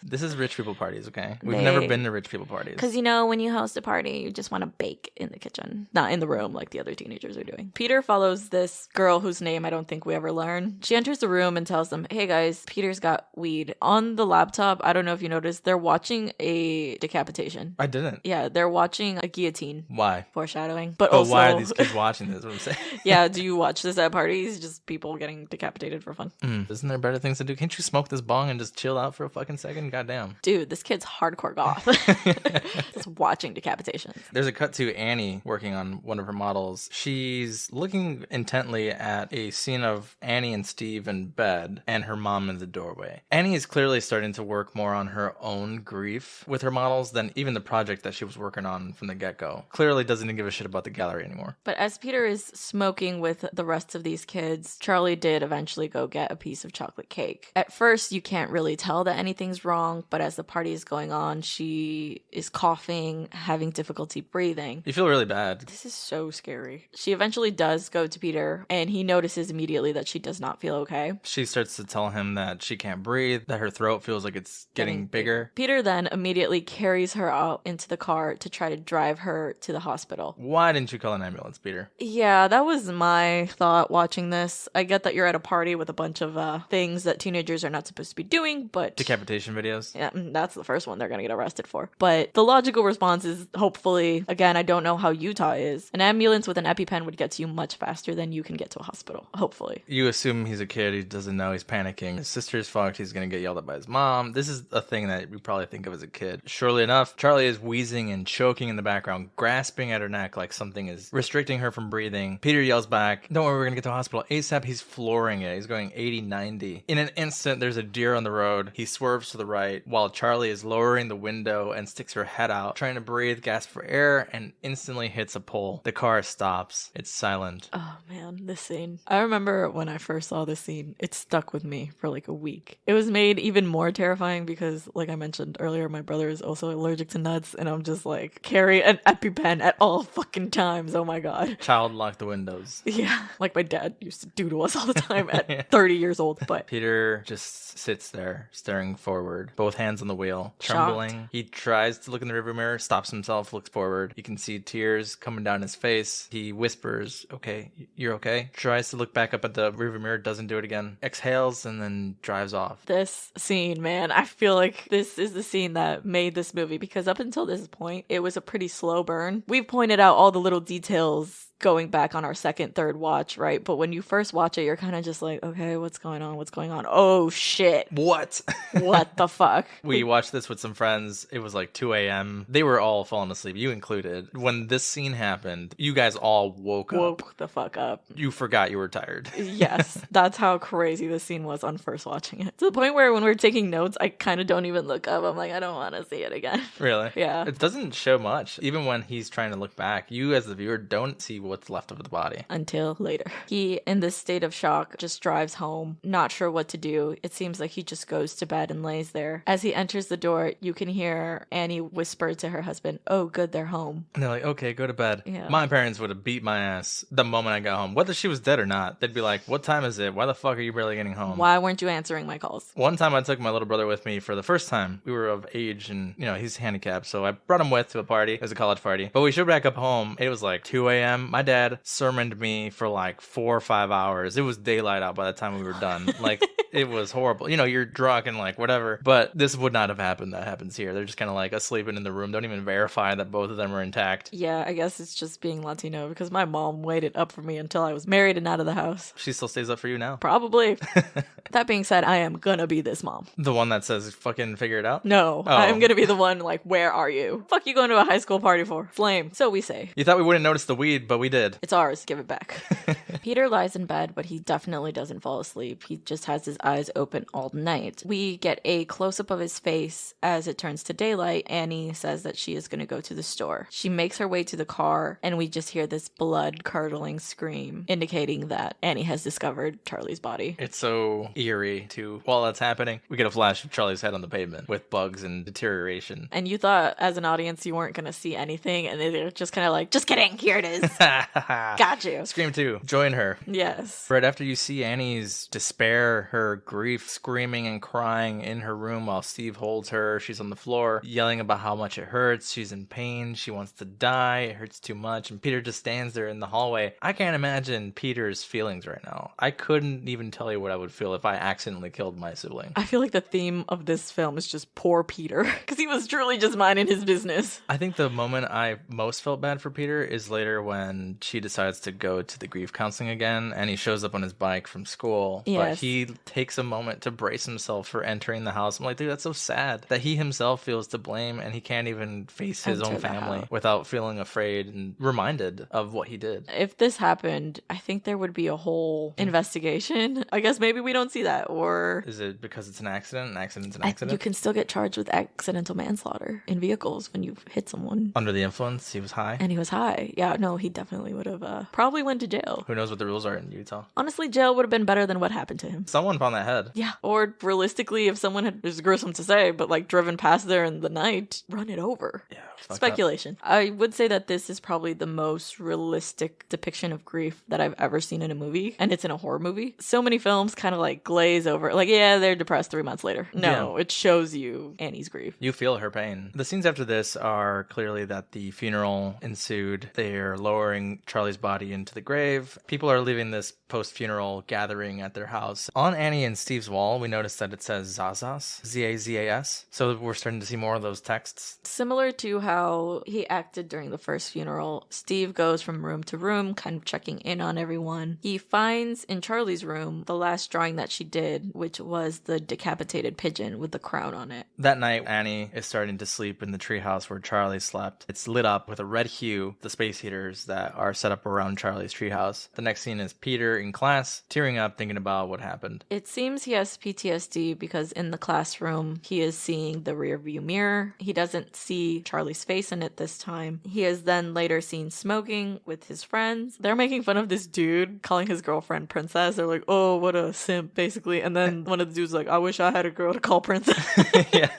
This is rich people parties, okay? We've They- never been to rich people parties. Because, when you host a party, you just want to bake in the kitchen, not in the room like the other teenagers are doing. Peter follows this girl whose name I don't think we ever learn. She enters the room and tells them, hey guys, Peter's got weed. On the laptop, I don't know if you noticed, they're watching a decapitation. I didn't. Yeah, they're watching a guillotine. Why? Foreshadowing. But Oh, also, why are these kids watching this? What I'm saying. yeah, do you watch this at parties? Just people getting decapitated for fun. Isn't there better things to do? Can't you smoke this bong and just chill out for a fucking second? Goddamn. Dude, this kid's hardcore goth. Just watching decapitations. There's a cut to Annie working on one of her models. She's looking intently at a scene of Annie and Steve in bed and her mom in the doorway. Annie is clearly starting to work more on her own grief with her models than even the project that she was working on from the get-go. Clearly doesn't even give a shit about the gallery anymore. But as Peter is smoking with the rest of these kids, Charlie did eventually go get a piece of chocolate cake. At first, you can't really tell that anything's wrong, but as the party is going on, she is coughing, having difficulty breathing. You feel really bad. This is so scary. She eventually does go to Peter, and he notices immediately that she does not feel okay. She starts to tell him that she can't breathe, that her throat feels like it's getting bigger. Peter then immediately carries her out into the car to try to drive her to the hospital. Why didn't you call an ambulance, Peter? Yeah, that was my thought watching this. I get that you're at a party with a bunch of things that teenagers are not supposed to be doing, but... Decapitation videos? Yeah, that's the first one they're going to get arrested for. But the logical response is, hopefully, again, I don't know how Utah is, an ambulance with an EpiPen would get to you much faster than you can get to a hospital. Hopefully. You assume he's a kid, he doesn't know, he's panicking. His sister's fucked, he's gonna get yelled at by his mom. This is a thing that you probably think of as a kid. Surely enough, Charlie is wheezing and choking in the background, grasping at her neck like something is restricting her from breathing. Peter yells back, don't worry, we're gonna get to the hospital. ASAP, he's flooring it. He's going 80, 90. In an instant, there's a deer on the road. He swerves to the right while Charlie is lowering the window and sticks her head out, trying to breathe, gasp for air, and instantly hits a pole. The car stops. It's silent. Oh man, this scene. I remember when I first saw this scene, it stuck with me for like a week. It was made even more terrifying because, like I mentioned earlier, my brother is also allergic to nuts, and I'm just like, carry an EpiPen at all fucking times. Oh my god. Child lock the windows. Yeah, like my dad used to do to us all the time at 30 years old. But Peter just sits there, staring forward, both hands on the wheel, Shocked. trembling. He tries to look in the rearview mirror, stops himself, looks forward. You can see tears coming down his face. He whispers, okay, you're okay? Tries to look back up at the rearview mirror, doesn't do it again. Exhales and then drives off. this scene, man, I feel like this is the scene that made this movie because up until this point, it was a pretty slow burn. We've pointed out all the little details going back on our second, third watch, right? But when you first watch it, you're kind of just like, okay, what's going on? What's going on? Oh, shit. What? What the fuck? We watched this with some friends. It was like 2 a.m. They were all falling asleep, you included. When this scene happened, you guys all woke the fuck up. You forgot you were tired. Yes, that's how crazy this scene was on first watching it. To the point where when we're taking notes, I kind of don't even look up. I'm like, I don't want to see it again. Really? Yeah. It doesn't show much. Even when he's trying to look back, you as the viewer don't see what's left of the body. Until later. He, in this state of shock, just drives home, not sure what to do. It seems like he just goes to bed and lays there. As he enters the door, you can hear Annie whisper to her husband, oh, good, they're home. And they're like, okay, go to bed. Yeah. My parents would have beat my ass the moment I got home. Whether she was dead or not, they'd be like, what time is it? Why the fuck are you barely getting home? Why weren't you answering my calls? One time I took my little brother with me for the first time. We were of age and, he's handicapped. So I brought him with to a party. It was a college party. But we showed back up home. It was like 2 a.m. My dad sermoned me for like 4 or 5 hours. It was daylight out by the time we were done. Like, it was horrible. You're drunk and like whatever. But this would not have happened. That happens here. They're just kind of like asleep in the room. Don't even verify that both of them are intact. Yeah, I guess it's just being Latino because my mom waited up for me until I was married and out of the house. She still stays up for you now? Probably. That being said, I am gonna be this mom. The one that says fucking figure it out? No, Oh. I'm gonna be the one like, where are you? Fuck you going to a high school party for? Flame. So we say. You thought we wouldn't notice the weed, but we did. It's ours. Give it back. Peter lies in bed, but he definitely doesn't fall asleep. He just has his eyes open all night. We get a close-up of his face as it turns to daylight. Annie says that she is going to go to the store. She makes her way to the car, and we just hear this blood-curdling scream, indicating that Annie has discovered Charlie's body. It's so eerie, too. While that's happening, we get a flash of Charlie's head on the pavement with bugs and deterioration. And you thought, as an audience, you weren't going to see anything, and they're just kind of like, just kidding, here it is. Got you. Scream 2. Join her. Yes. Right after you see Annie's despair, her grief, screaming and crying in her room while Steve holds her, she's on the floor, yelling about how much it hurts, she's in pain, she wants to die, it hurts too much, and Peter just stands there in the hallway. I can't imagine Peter's feelings right now. I couldn't even tell you what I would feel if I accidentally killed my sibling. I feel like the theme of this film is just poor Peter, because he was truly just minding his business. I think the moment I most felt bad for Peter is later when she decides to go to the grief counseling again, and he shows up on his bike from school. Yes. But he takes a moment to brace himself for entering the house. I'm like, dude, that's so sad that he himself feels to blame and he can't even face his own family without feeling afraid and reminded of what he did. If this happened, I think there would be a whole investigation. I guess maybe we don't see that, or... Is it because it's an accident? An accident's an You accident? can still get charged with accidental manslaughter in vehicles when you've hit someone. Under the influence? He was high? And he was high. Yeah, no, he definitely would have probably went to jail. Who knows what the rules are in Utah? Honestly, jail would have been better than what happened to him. Someone found that head. Yeah. Or realistically, if someone had, it's gruesome to say, but like driven past there in the night, run it over. Yeah. Speculation. I would say that this is probably the most realistic depiction of grief that I've ever seen in a movie, and it's in a horror movie. So many films kind of like glaze over, like, yeah, they're depressed 3 months later. No, It shows you Annie's grief. You feel her pain. The scenes after this are clearly that the funeral ensued. They're lowering Charlie's body into the grave. People are leaving this post-funeral gathering at their house. On Annie and Steve's wall, we noticed that it says Zazas, Z-A-Z-A-S. So we're starting to see more of those texts. Similar to how he acted during the first funeral, Steve goes from room to room, kind of checking in on everyone. He finds in Charlie's room the last drawing that she did, which was the decapitated pigeon with the crown on it. That night, Annie is starting to sleep in the treehouse where Charlie slept. It's lit up with a red hue, the space heaters that are set up around Charlie's treehouse. The next scene is Peter in class, tearing up, thinking about what happened. It seems he has PTSD because in the classroom, he is seeing the rear view mirror. He doesn't see Charlie's face in it this time. He is then later seen smoking with his friends. They're making fun of this dude, calling his girlfriend princess. They're like, oh, what a simp, basically. And then one of the dudes like, I wish I had a girl to call princess. Yeah.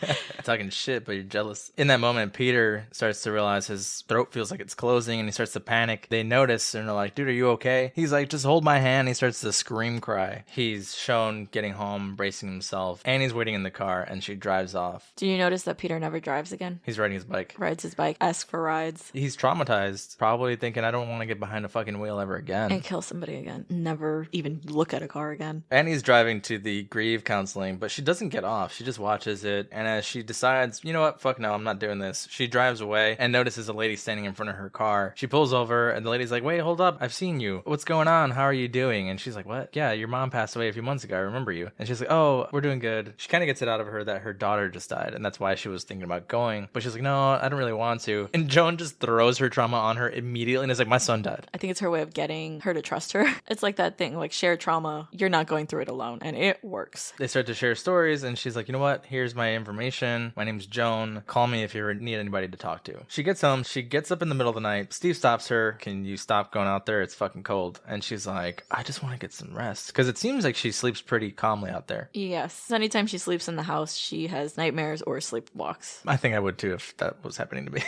Talking shit, but you're jealous. In that moment, Peter starts to realize his throat feels like it's closing and he starts to panic. They notice and they're like, dude, are you okay? He's like, just hold my hand. He starts to scream cry. He's shown Joan getting home, bracing himself. Annie's waiting in the car, and she drives off. Do you notice that Peter never drives again? He's riding his bike. Rides his bike, asks for rides. He's traumatized, probably thinking, I don't want to get behind a fucking wheel ever again. And kill somebody again. Never even look at a car again. Annie's driving to the grief counseling, but she doesn't get off. She just watches it, and as she decides, you know what, fuck no, I'm not doing this, she drives away and notices a lady standing in front of her car. She pulls over, and the lady's like, wait, hold up, I've seen you. What's going on? How are you doing? And she's like, what? Yeah, your mom passed away a few months ago. I remember you. And she's like, oh, we're doing good. She kind of gets it out of her that her daughter just died, and that's why she was thinking about going. But she's like, no, I don't really want to. And Joan just throws her trauma on her immediately and is like, my son died. I think it's her way of getting her to trust her. It's like that thing, like shared trauma. You're not going through it alone, and it works. They start to share stories, and she's like, you know what? Here's my information. My name's Joan. Call me if you need anybody to talk to. She gets home. She gets up in the middle of the night. Steve stops her. Can you stop going out there? It's fucking cold. And she's like, I just want to get some rest. Because it seems like she sleeps pretty calmly out there. Yes. Anytime she sleeps in the house, she has nightmares or sleepwalks. I think I would too if that was happening to me.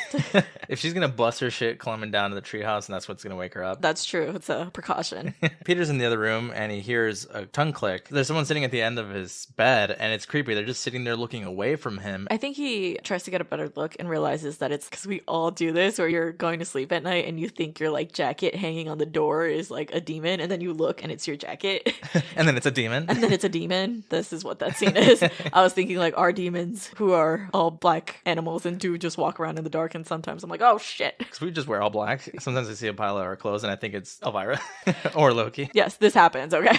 If she's going to bust her shit climbing down to the treehouse and that's what's going to wake her up. That's true. It's a precaution. Peter's in the other room and he hears a tongue click. There's someone sitting at the end of his bed and it's creepy. They're just sitting there looking away from him. I think he tries to get a better look and realizes that it's because we all do this where you're going to sleep at night and you think your like jacket hanging on the door is like a demon, and then you look and it's your jacket. And then it's a demon. And then it's a demon. This is what that scene is. I was thinking like our demons who are all black animals and do just walk around in the dark, and sometimes I'm like, oh shit. Because we just wear all black. Sometimes I see a pile of our clothes and I think it's Elvira or Loki. Yes, this happens, okay?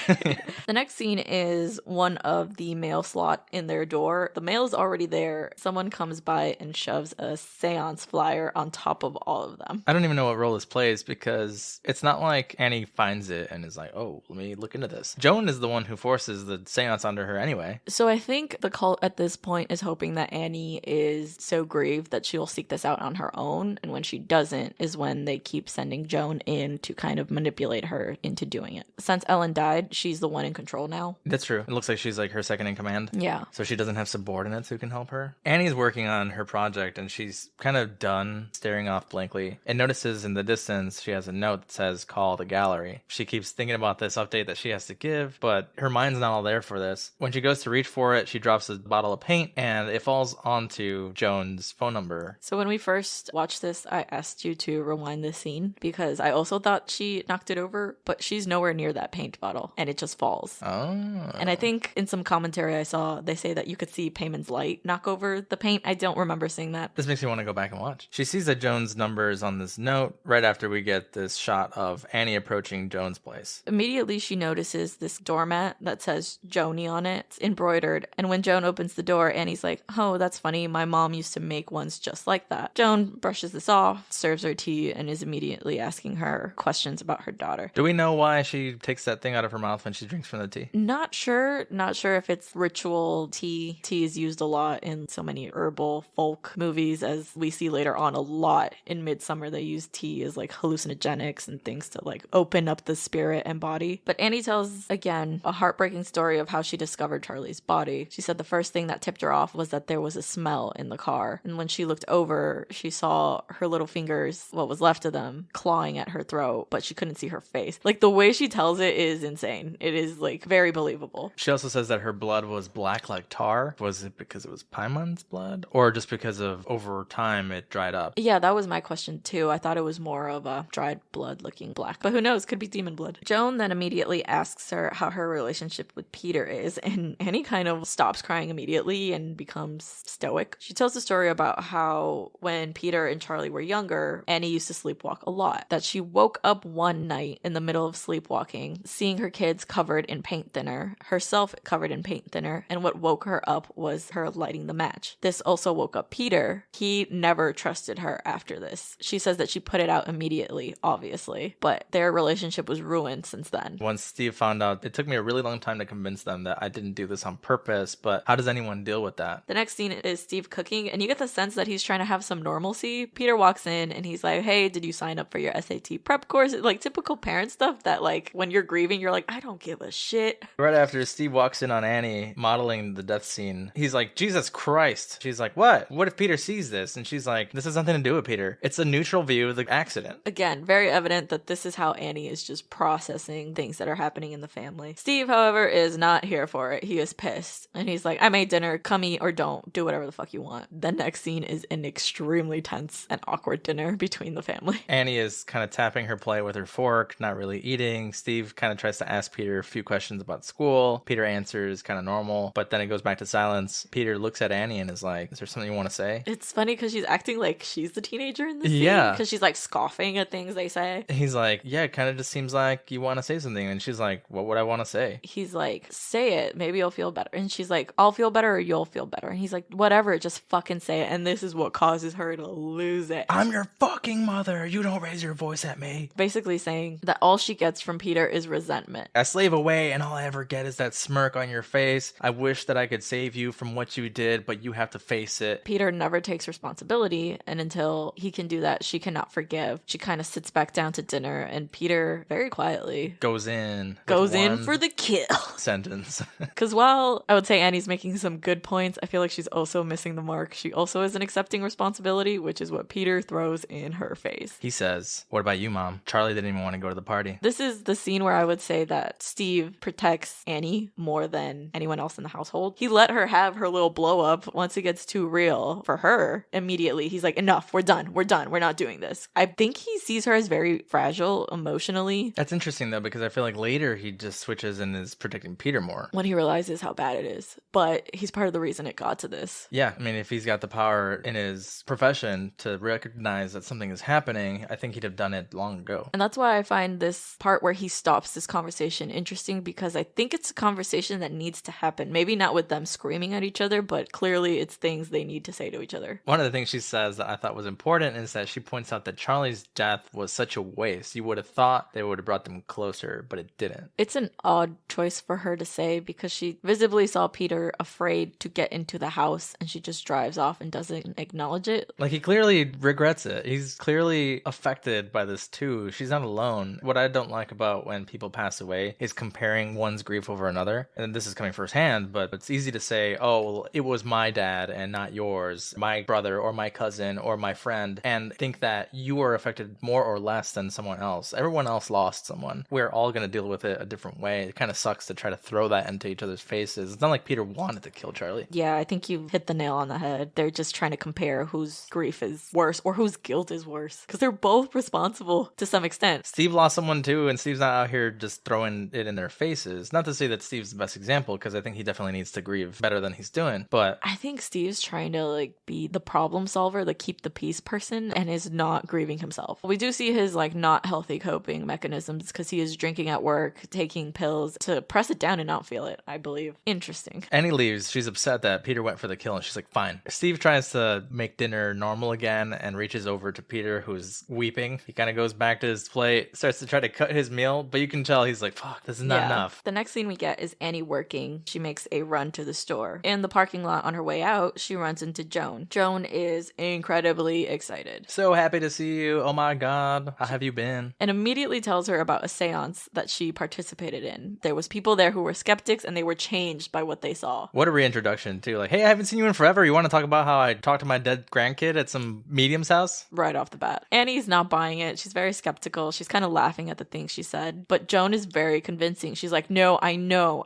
The next scene is one of the mail slot in their door. The mail is already there. Someone comes by and shoves a seance flyer on top of all of them. I don't even know what role this plays because it's not like Annie finds it and is like, oh, let me look into this. Joan is the one who forces the seance onto her anyway. So I think the cult at this point is hoping that Annie is so grieved that she'll seek this out on her own. And when she doesn't is when they keep sending Joan in to kind of manipulate her into doing it. Since Ellen died, she's the one in control now. That's true. It looks like she's like her second in command. Yeah. So she doesn't have subordinates who can help her. Annie's working on her project and she's kind of done staring off blankly and notices in the distance she has a note that says call the gallery. She keeps thinking about this update that she has to give, but her mind's not all there for this. When she goes to reach for it, she drops a bottle of paint and it falls onto Joan's phone number. So when we first watched this, I asked you to rewind this scene because I also thought she knocked it over, but she's nowhere near that paint bottle and it just falls. Oh. And I think in some commentary I saw, they say that you could see Paimon's light knock over the paint. I don't remember seeing that. This makes me want to go back and watch. She sees that Joan's number is on this note right after we get this shot of Annie approaching Joan's place. Immediately she notices this doormat that says Joni on it. It's embroidered. And when Joan opens the door, Annie's like, oh, that's funny. My mom used to make ones just like that. Joan brushes this off, serves her tea, and is immediately asking her questions about her daughter. Do we know why she takes that thing out of her mouth when she drinks from the tea? Not sure. Not sure if it's ritual tea. Tea is used a lot in so many herbal folk movies, as we see later on a lot in Midsummer. They use tea as like hallucinogenics and things to like open up the spirit and body. But Annie tells, again, a heartbreaking story of how she discovered Charlie's body. She said the first thing that tipped her off was that there was a smell in the car. And when she looked over, she saw her little fingers, what was left of them, clawing at her throat, but she couldn't see her face. Like the way she tells it is insane. It is like very believable. She also says that her blood was black like tar. Was it because it was Paimon's blood? Or just because of over time it dried up? Yeah, that was my question too. I thought it was more of a dried blood looking black. But who knows? Could be demon blood. Joan then immediately asks her how her relationship with Peter is, and Annie kind of stops crying immediately and becomes stoic. She tells the story about how when Peter and Charlie were younger, Annie used to sleepwalk a lot. That she woke up one night in the middle of sleepwalking, seeing her kids covered in paint thinner, herself covered in paint thinner, and what woke her up was her lighting the match. This also woke up Peter. He never trusted her after this. She says that she put it out immediately, obviously, but their relationship was ruined since then. Once Steve found out, it took me a really long time to convince them that I didn't do this on purpose, but how does anyone deal with that? The next scene is Steve cooking, and you get the sense that he's trying to have some normalcy. Peter walks in and he's like, hey, did you sign up for your SAT prep course? Like typical parent stuff that like when you're grieving, you're like, I don't give a shit. Right after Steve walks in on Annie modeling the death scene, he's like, Jesus Christ. She's like, what? What if Peter sees this? And she's like, this has nothing to do with Peter. It's a neutral view of the accident. Again, very evident that this is how Annie is just processing things that are happening in the family. Steve, however, Oliver is not here for it. He is pissed. And he's like, I made dinner. Come eat or don't. Do whatever the fuck you want. The next scene is an extremely tense and awkward dinner between the family. Annie is kind of tapping her plate with her fork, not really eating. Steve kind of tries to ask Peter a few questions about school. Peter answers kind of normal, but then it goes back to silence. Peter looks at Annie and is like, is there something you want to say? It's funny because she's acting like she's the teenager in this scene. Yeah. Because she's like scoffing at things they say. He's like, yeah, it kind of just seems like you want to say something. And she's like, what would I want to say? He's like, say it. Maybe you'll feel better. And she's like, I'll feel better or you'll feel better. And he's like, whatever, just fucking say it. And this is what causes her to lose it. I'm your fucking mother. You don't raise your voice at me. Basically saying that all she gets from Peter is resentment. I slave away and all I ever get is that smirk on your face. I wish that I could save you from what you did, but you have to face it. Peter never takes responsibility, and until he can do that, she cannot forgive. She kind of sits back down to dinner, and Peter very quietly goes in for the kill sentence. Because while I would say Annie's making some good points, I feel like she's also missing the mark. She also isn't accepting responsibility, which is what Peter throws in her face. He says, what about you, Mom? Charlie didn't even want to go to the party. This is the scene where I would say that Steve protects Annie more than anyone else in the household. He let her have her little blow up. Once it gets too real for her, immediately he's like, enough, we're done, we're not doing this. I think he sees her as very fragile emotionally. That's interesting though, because I feel like later he just switches and is protecting Peter more. When he realizes how bad it is. But he's part of the reason it got to this. Yeah, I mean, if he's got the power in his profession to recognize that something is happening, I think he'd have done it long ago. And that's why I find this part where he stops this conversation interesting, because I think it's a conversation that needs to happen. Maybe not with them screaming at each other, but clearly it's things they need to say to each other. One of the things she says that I thought was important is that she points out that Charlie's death was such a waste. You would have thought they would have brought them closer, but it didn't. It's an odd choice for her to say, because she visibly saw Peter afraid to get into the house and she just drives off and doesn't acknowledge it. Like, he clearly regrets it. He's clearly affected by this too. She's not alone. What I don't like about when people pass away is comparing one's grief over another. And this is coming firsthand, but it's easy to say, oh, well, it was my dad and not yours, my brother or my cousin or my friend, and think that you are affected more or less than someone else. Everyone else lost someone. We're all going to deal with it a different way. It kind of sucks to try to throw that into each other's faces. It's not like Peter wanted to kill Charlie. Yeah, I think you hit the nail on the head. They're just trying to compare whose grief is worse or whose guilt is worse, because they're both responsible to some extent. Steve lost someone too, and Steve's not out here just throwing it in their faces. Not to say that Steve's the best example, because I think he definitely needs to grieve better than he's doing, but I think Steve's trying to be the problem solver, the keep the peace person, and is not grieving himself. We do see his not healthy coping mechanisms, because he is drinking at work, taking pills to press it down and not feel it, I believe. Interesting. Annie leaves. She's upset that Peter went for the kill, and she's like, fine. Steve tries to make dinner normal again and reaches over to Peter, who's weeping. He kind of goes back to his plate, starts to try to cut his meal, but you can tell he's like, fuck, this is not enough. The next scene we get is Annie working. She makes a run to the store. In the parking lot on her way out, she runs into Joan. Joan is incredibly excited. So happy to see you. Oh my god, how have you been? And immediately tells her about a seance that she participated in. There was people there who were skeptics, and they were changed by what they saw. What a reintroduction too. Like, hey, I haven't seen you in forever. You want to talk about how I talked to my dead grandkid at some medium's house? Right off the bat. Annie's not buying it. She's very skeptical. She's kind of laughing at the things she said. But Joan is very convincing. She's like, no, I know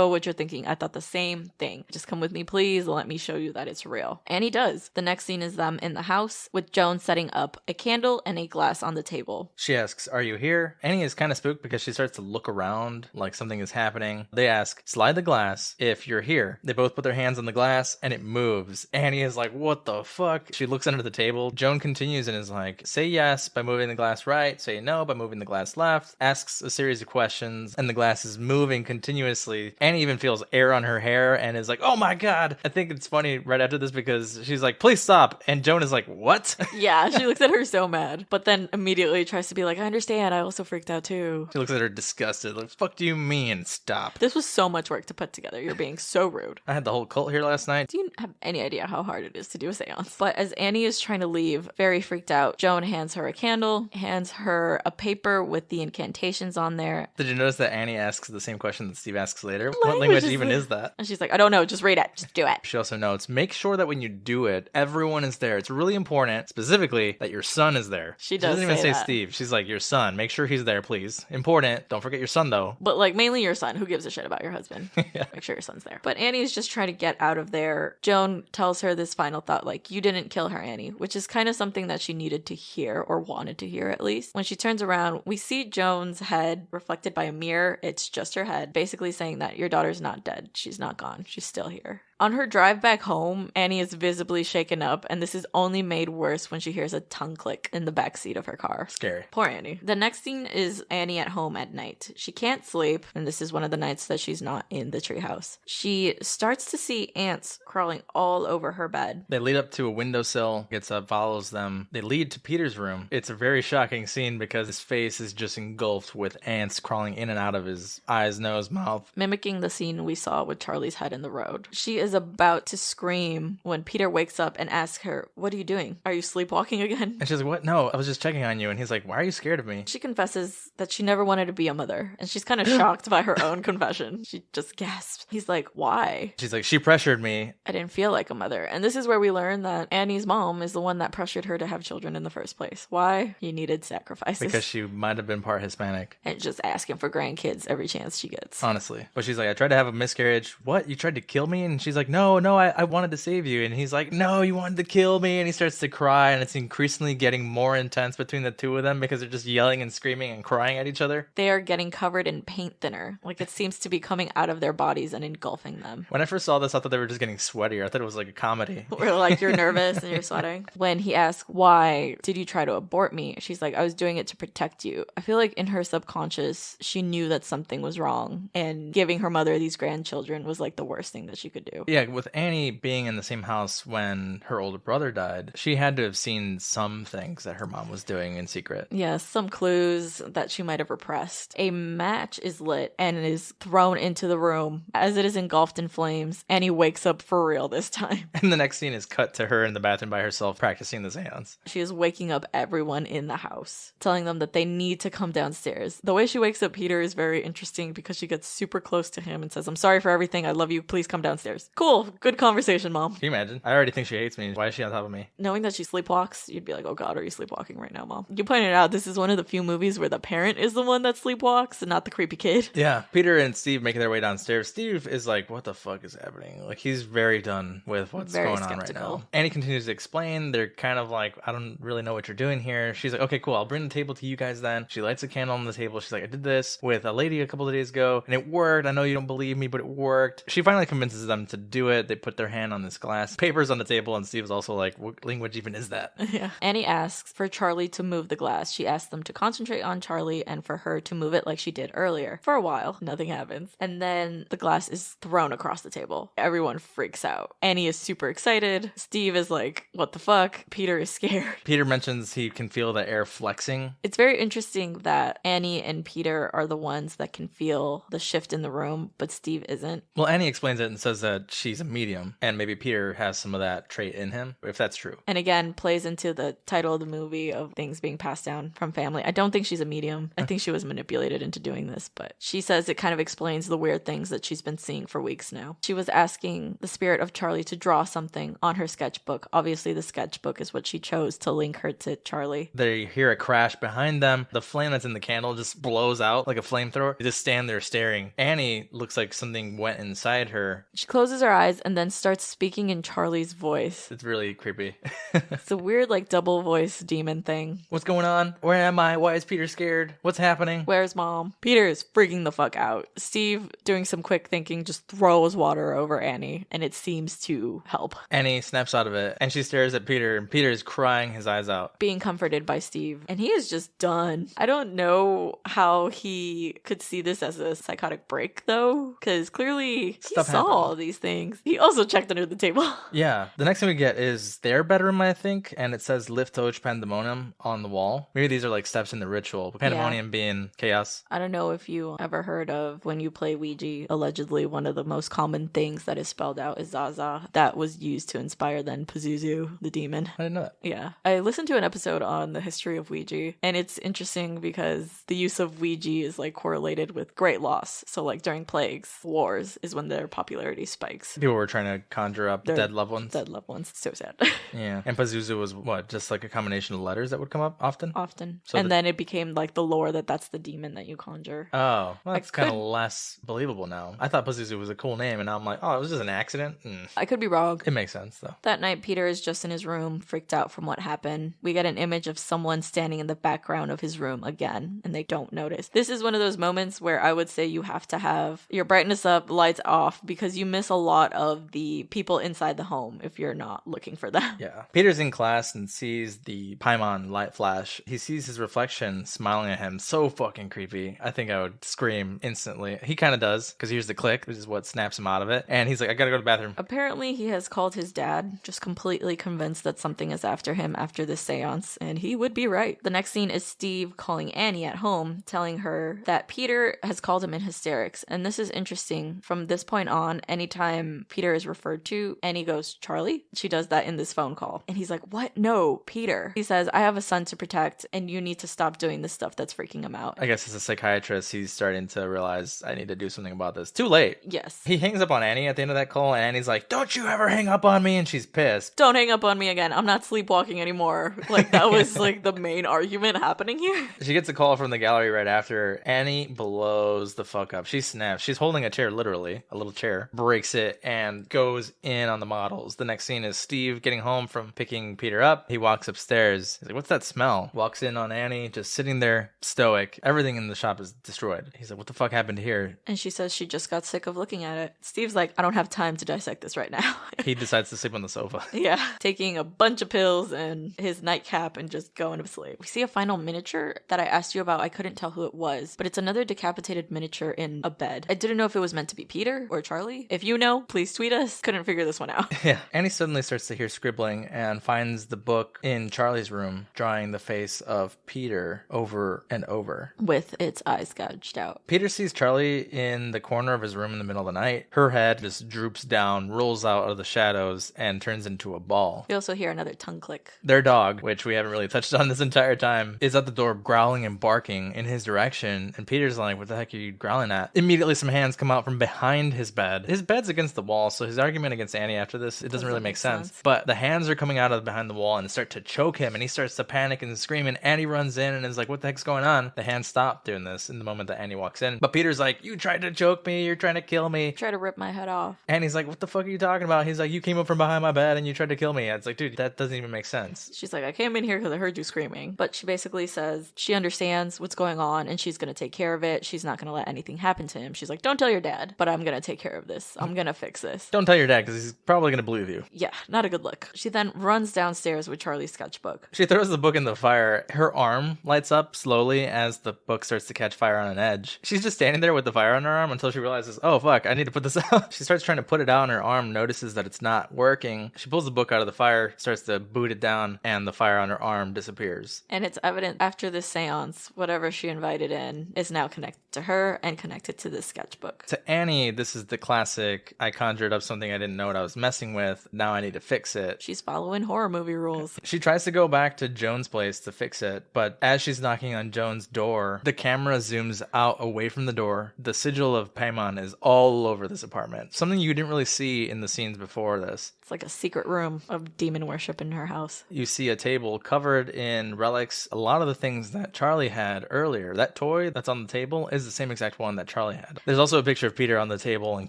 what you're thinking. I thought the same thing. Just come with me, please. Let me show you that it's real. Annie does. The next scene is them in the house, with Joan setting up a candle and a glass on the table. She asks, are you here? Annie is kind of spooked because she starts to look around like something is happening. They ask, slide the glass if you're here. They both put their hands on the glass and it moves. Annie is like, what the fuck? She looks under the table. Joan continues and is like, say yes by moving the glass right, say no by moving the glass left, asks a series of questions, and the glass is moving continuously. Annie even feels air on her hair and is like, oh my god. I think it's funny right after this because she's like, please stop. And Joan is like, what? Yeah, she looks at her so mad, but then immediately tries to be like, I understand. I also freaked out too. She looks at her disgusted. Like, fuck do you mean stop? This was so much work to put together. You're being so rude. I had the whole cult here last night. Do you have any idea how hard it is to do a seance? But as Annie is trying to leave, very freaked out, Joan hands her a candle, hands her a paper with the incantations on there. Did you notice that Annie asks the same question that Steve asks later? What language even is that? And she's like, I don't know, just read it. Just do it. She also notes, make sure that when you do it, everyone is there. It's really important, specifically, that your son is there. She doesn't even say that. Steve. She's like, your son. Make sure he's there, please. Important. Don't forget your son, though. But mainly your son. Who gives a shit about your husband? Yeah. Make sure your son's there. But Annie is just trying to get out of there. Joan tells her this final thought, like, you didn't kill her, Annie, which is kind of something that she needed to hear, or wanted to hear at least. When she turns around, we see Joan's head reflected by a mirror. It's just her head, basically saying that your daughter's not dead. She's not gone. She's still here. On her drive back home, Annie is visibly shaken up, and this is only made worse when she hears a tongue click in the backseat of her car. Scary. Poor Annie. The next scene is Annie at home at night. She can't sleep, and this is one of the nights that she's not in the treehouse. She starts to see ants crawling all over her bed. They lead up to a windowsill, gets up, follows them. They lead to Peter's room. It's a very shocking scene because his face is just engulfed with ants crawling in and out of his eyes, nose, mouth. Mimicking the scene we saw with Charlie's head in the road. She is about to scream when Peter wakes up and asks her, what are you doing? Are you sleepwalking again? And she's like, what? No, I was just checking on you. And he's like, why are you scared of me? She confesses that she never wanted to be a mother, and she's kind of shocked by her own confession. She just gasps. He's like, why? She's like, she pressured me. I didn't feel like a mother. And this is where we learn that Annie's mom is the one that pressured her to have children in the first place. Why? He needed sacrifices. Because she might have been part Hispanic. And just asking for grandkids every chance she gets. Honestly. But she's like, I tried to have a miscarriage. What? You tried to kill me? And she's like, no, I wanted to save you. And he's like, no, you wanted to kill me. And he starts to cry. And it's increasingly getting more intense between the two of them because they're just yelling and screaming and crying at each other. They are getting covered in paint thinner. Like, it seems to be coming out of their bodies and engulfing them. When I first saw this, I thought they were just getting sweatier. I thought it was like a comedy. Where like you're nervous and you're sweating. When he asks, why did you try to abort me? She's like, I was doing it to protect you. I feel like in her subconscious, she knew that something was wrong. And giving her mother these grandchildren was like the worst thing that she could do. Yeah, with Annie being in the same house when her older brother died, she had to have seen some things that her mom was doing in secret. Yes, some clues that she might have repressed. A match is lit and is thrown into the room. As it is engulfed in flames, Annie wakes up for real this time. And the next scene is cut to her in the bathroom by herself practicing the seance. She is waking up everyone in the house, telling them that they need to come downstairs. The way she wakes up Peter is very interesting because she gets super close to him and says, I'm sorry for everything. I love you. Please come downstairs. Cool. Good conversation, Mom. Can you imagine? I already think she hates me. Why is she on top of me? Knowing that she sleepwalks, you'd be like, oh God, are you sleepwalking right now, Mom? You pointed out this is one of the few movies where the parent is the one that sleepwalks and not the creepy kid. Yeah. Peter and Steve making their way downstairs. Steve is like, what the fuck is happening? Like, he's very done with what's Very going on right now. Annie continues to explain. They're kind of like, I don't really know what you're doing here. She's like, okay, cool. I'll bring the table to you guys then. She lights a candle on the table. She's like, I did this with a lady a couple of days ago and it worked. I know you don't believe me, but it worked. She finally convinces them to do it. They put their hand on this glass. Paper's on the table and Steve's also like, what language even is that? Yeah. Annie asks for Charlie to move the glass. She asks them to concentrate on Charlie and for her to move it like she did earlier. For a while, nothing happens. And then the glass is thrown across the table. Everyone freaks out. Annie is super excited. Steve is like, what the fuck? Peter is scared. Peter mentions he can feel the air flexing. It's very interesting that Annie and Peter are the ones that can feel the shift in the room, but Steve isn't. Well, Annie explains it and says that she's a medium, and maybe Peter has some of that trait in him, if that's true. And again, plays into the title of the movie of things being passed down from family. I don't think she's a medium. I think she was manipulated into doing this, but she says it kind of explains the weird things that she's been seeing for weeks now. She was asking the spirit of Charlie to draw something on her sketchbook. Obviously, the sketchbook is what she chose to link her to Charlie. They hear a crash behind them. The flame that's in the candle just blows out like a flamethrower. They just stand there staring. Annie looks like something went inside her. She closes her eyes and then starts speaking in Charlie's voice. It's really creepy. It's a weird, like, double voice demon thing. What's going on? Where am I? Why is Peter scared? What's happening? Where's Mom? Peter is freaking the fuck out. Steve, doing some quick thinking, just throws water over Annie, and it seems to help. Annie snaps out of it, and she stares at Peter, and Peter is crying his eyes out. Being comforted by Steve, and he is just done. I don't know how he could see this as a psychotic break, though, because clearly he saw all these things. He also checked under the table. Yeah. The next thing we get is their bedroom, I think, and it says Lift Toch Pandemonium on the wall. Maybe these are like steps in the ritual. Pandemonium being chaos. I don't know if you ever heard of when you play Ouija, allegedly one of the most common things that is spelled out is Zaza. That was used to inspire then Pazuzu, the demon. I didn't know that. Yeah. I listened to an episode on the history of Ouija, and it's interesting because the use of Ouija is like correlated with great loss. So like during plagues, wars is when their popularity spikes. snakes. People were trying to conjure up They're dead loved ones. Dead loved ones. So sad. Yeah. And Pazuzu was what? Just like a combination of letters that would come up often? Often. So and then it became like the lore that's the demon that you conjure. Oh, well, that's kind of could- less believable now. I thought Pazuzu was a cool name, and now I'm like, oh, it was just an accident? I could be wrong. It makes sense, though. That night, Peter is just in his room, freaked out from what happened. We get an image of someone standing in the background of his room again, and they don't notice. This is one of those moments where I would say you have to have your brightness up, lights off, because you miss a lot of the people inside the home if you're not looking for them. Yeah. Peter's in class and sees the Paimon light flash. He sees his reflection smiling at him. So fucking creepy. I think I would scream instantly. He kind of does, because here's the click, which is what snaps him out of it. And he's like, I gotta go to the bathroom. Apparently, he has called his dad, just completely convinced that something is after him after this seance, and he would be right. The next scene is Steve calling Annie at home, telling her that Peter has called him in hysterics. And this is interesting. From this point on, anytime Peter is referred to, Annie goes, Charlie? She does that in this phone call. And he's like, what? No, Peter. He says, I have a son to protect, and you need to stop doing this stuff that's freaking him out. I guess as a psychiatrist, he's starting to realize I need to do something about this. Too late. Yes. He hangs up on Annie at the end of that call, and Annie's like, don't you ever hang up on me, and she's pissed. Don't hang up on me again. I'm not sleepwalking anymore. Like, that was like the main argument happening here. She gets a call from the gallery right after. Annie blows the fuck up. She snaps. She's holding a chair, literally, a little chair, breaks it, and goes in on the models. The next scene is Steve getting home from picking Peter up. He walks upstairs. He's like, what's that smell? Walks in on Annie, just sitting there, stoic. Everything in the shop is destroyed. He's like, what the fuck happened here? And she says she just got sick of looking at it. Steve's like, I don't have time to dissect this right now. He decides to sleep on the sofa. Yeah, taking a bunch of pills and his nightcap and just going to sleep. We see a final miniature that I asked you about. I couldn't tell who it was, but it's another decapitated miniature in a bed. I didn't know if it was meant to be Peter or Charlie. If you know, please tweet us. Couldn't figure this one out. Yeah. Annie suddenly starts to hear scribbling and finds the book in Charlie's room, drawing the face of Peter over and over. With its eyes gouged out. Peter sees Charlie in the corner of his room in the middle of the night. Her head just droops down, rolls out of the shadows, and turns into a ball. We also hear another tongue click. Their dog, which we haven't really touched on this entire time, is at the door growling and barking in his direction, and Peter's like, what the heck are you growling at? Immediately some hands come out from behind his bed. His bed's against the wall, so his argument against Annie after this, it doesn't really make sense. But the hands are coming out of behind the wall and start to choke him, and he starts to panic and scream, and Annie runs in and is like, what the heck's going on? The hands stop doing this in the moment that Annie walks in. But Peter's like, you tried to choke me, you're trying to kill me. Try to rip my head off. Annie's like, what the fuck are you talking about? He's like, you came up from behind my bed and you tried to kill me. It's like, dude, that doesn't even make sense. She's like, I came in here because I heard you screaming. But she basically says she understands what's going on and she's going to take care of it. She's not going to let anything happen to him. She's like, don't tell your dad, but I'm going to take care of this. I'm going to fix this. Don't tell your dad because he's probably going to believe you. Yeah, not a good look. She then runs downstairs with Charlie's sketchbook. She throws the book in the fire. Her arm lights up slowly as the book starts to catch fire on an edge. She's just standing there with the fire on her arm until she realizes, oh fuck, I need to put this out. She starts trying to put it out on her arm, notices that it's not working. She pulls the book out of the fire, starts to boot it down, and the fire on her arm disappears. And it's evident after this seance, whatever she invited in is now connected to her and connected to this sketchbook. To Annie, this is the classic, I conjured up something I didn't know what I was messing with, now I need to fix it. She's following horror movie rules. She tries to go back to Joan's place to fix it, but as she's knocking on Joan's door, the camera zooms out away from the door. The sigil of Paimon is all over this apartment. Something you didn't really see in the scenes before this. It's like a secret room of demon worship in her house. You see a table covered in relics, a lot of the things that Charlie had earlier. That toy that's on the table is the same exact one that Charlie had. There's also a picture of Peter on the table and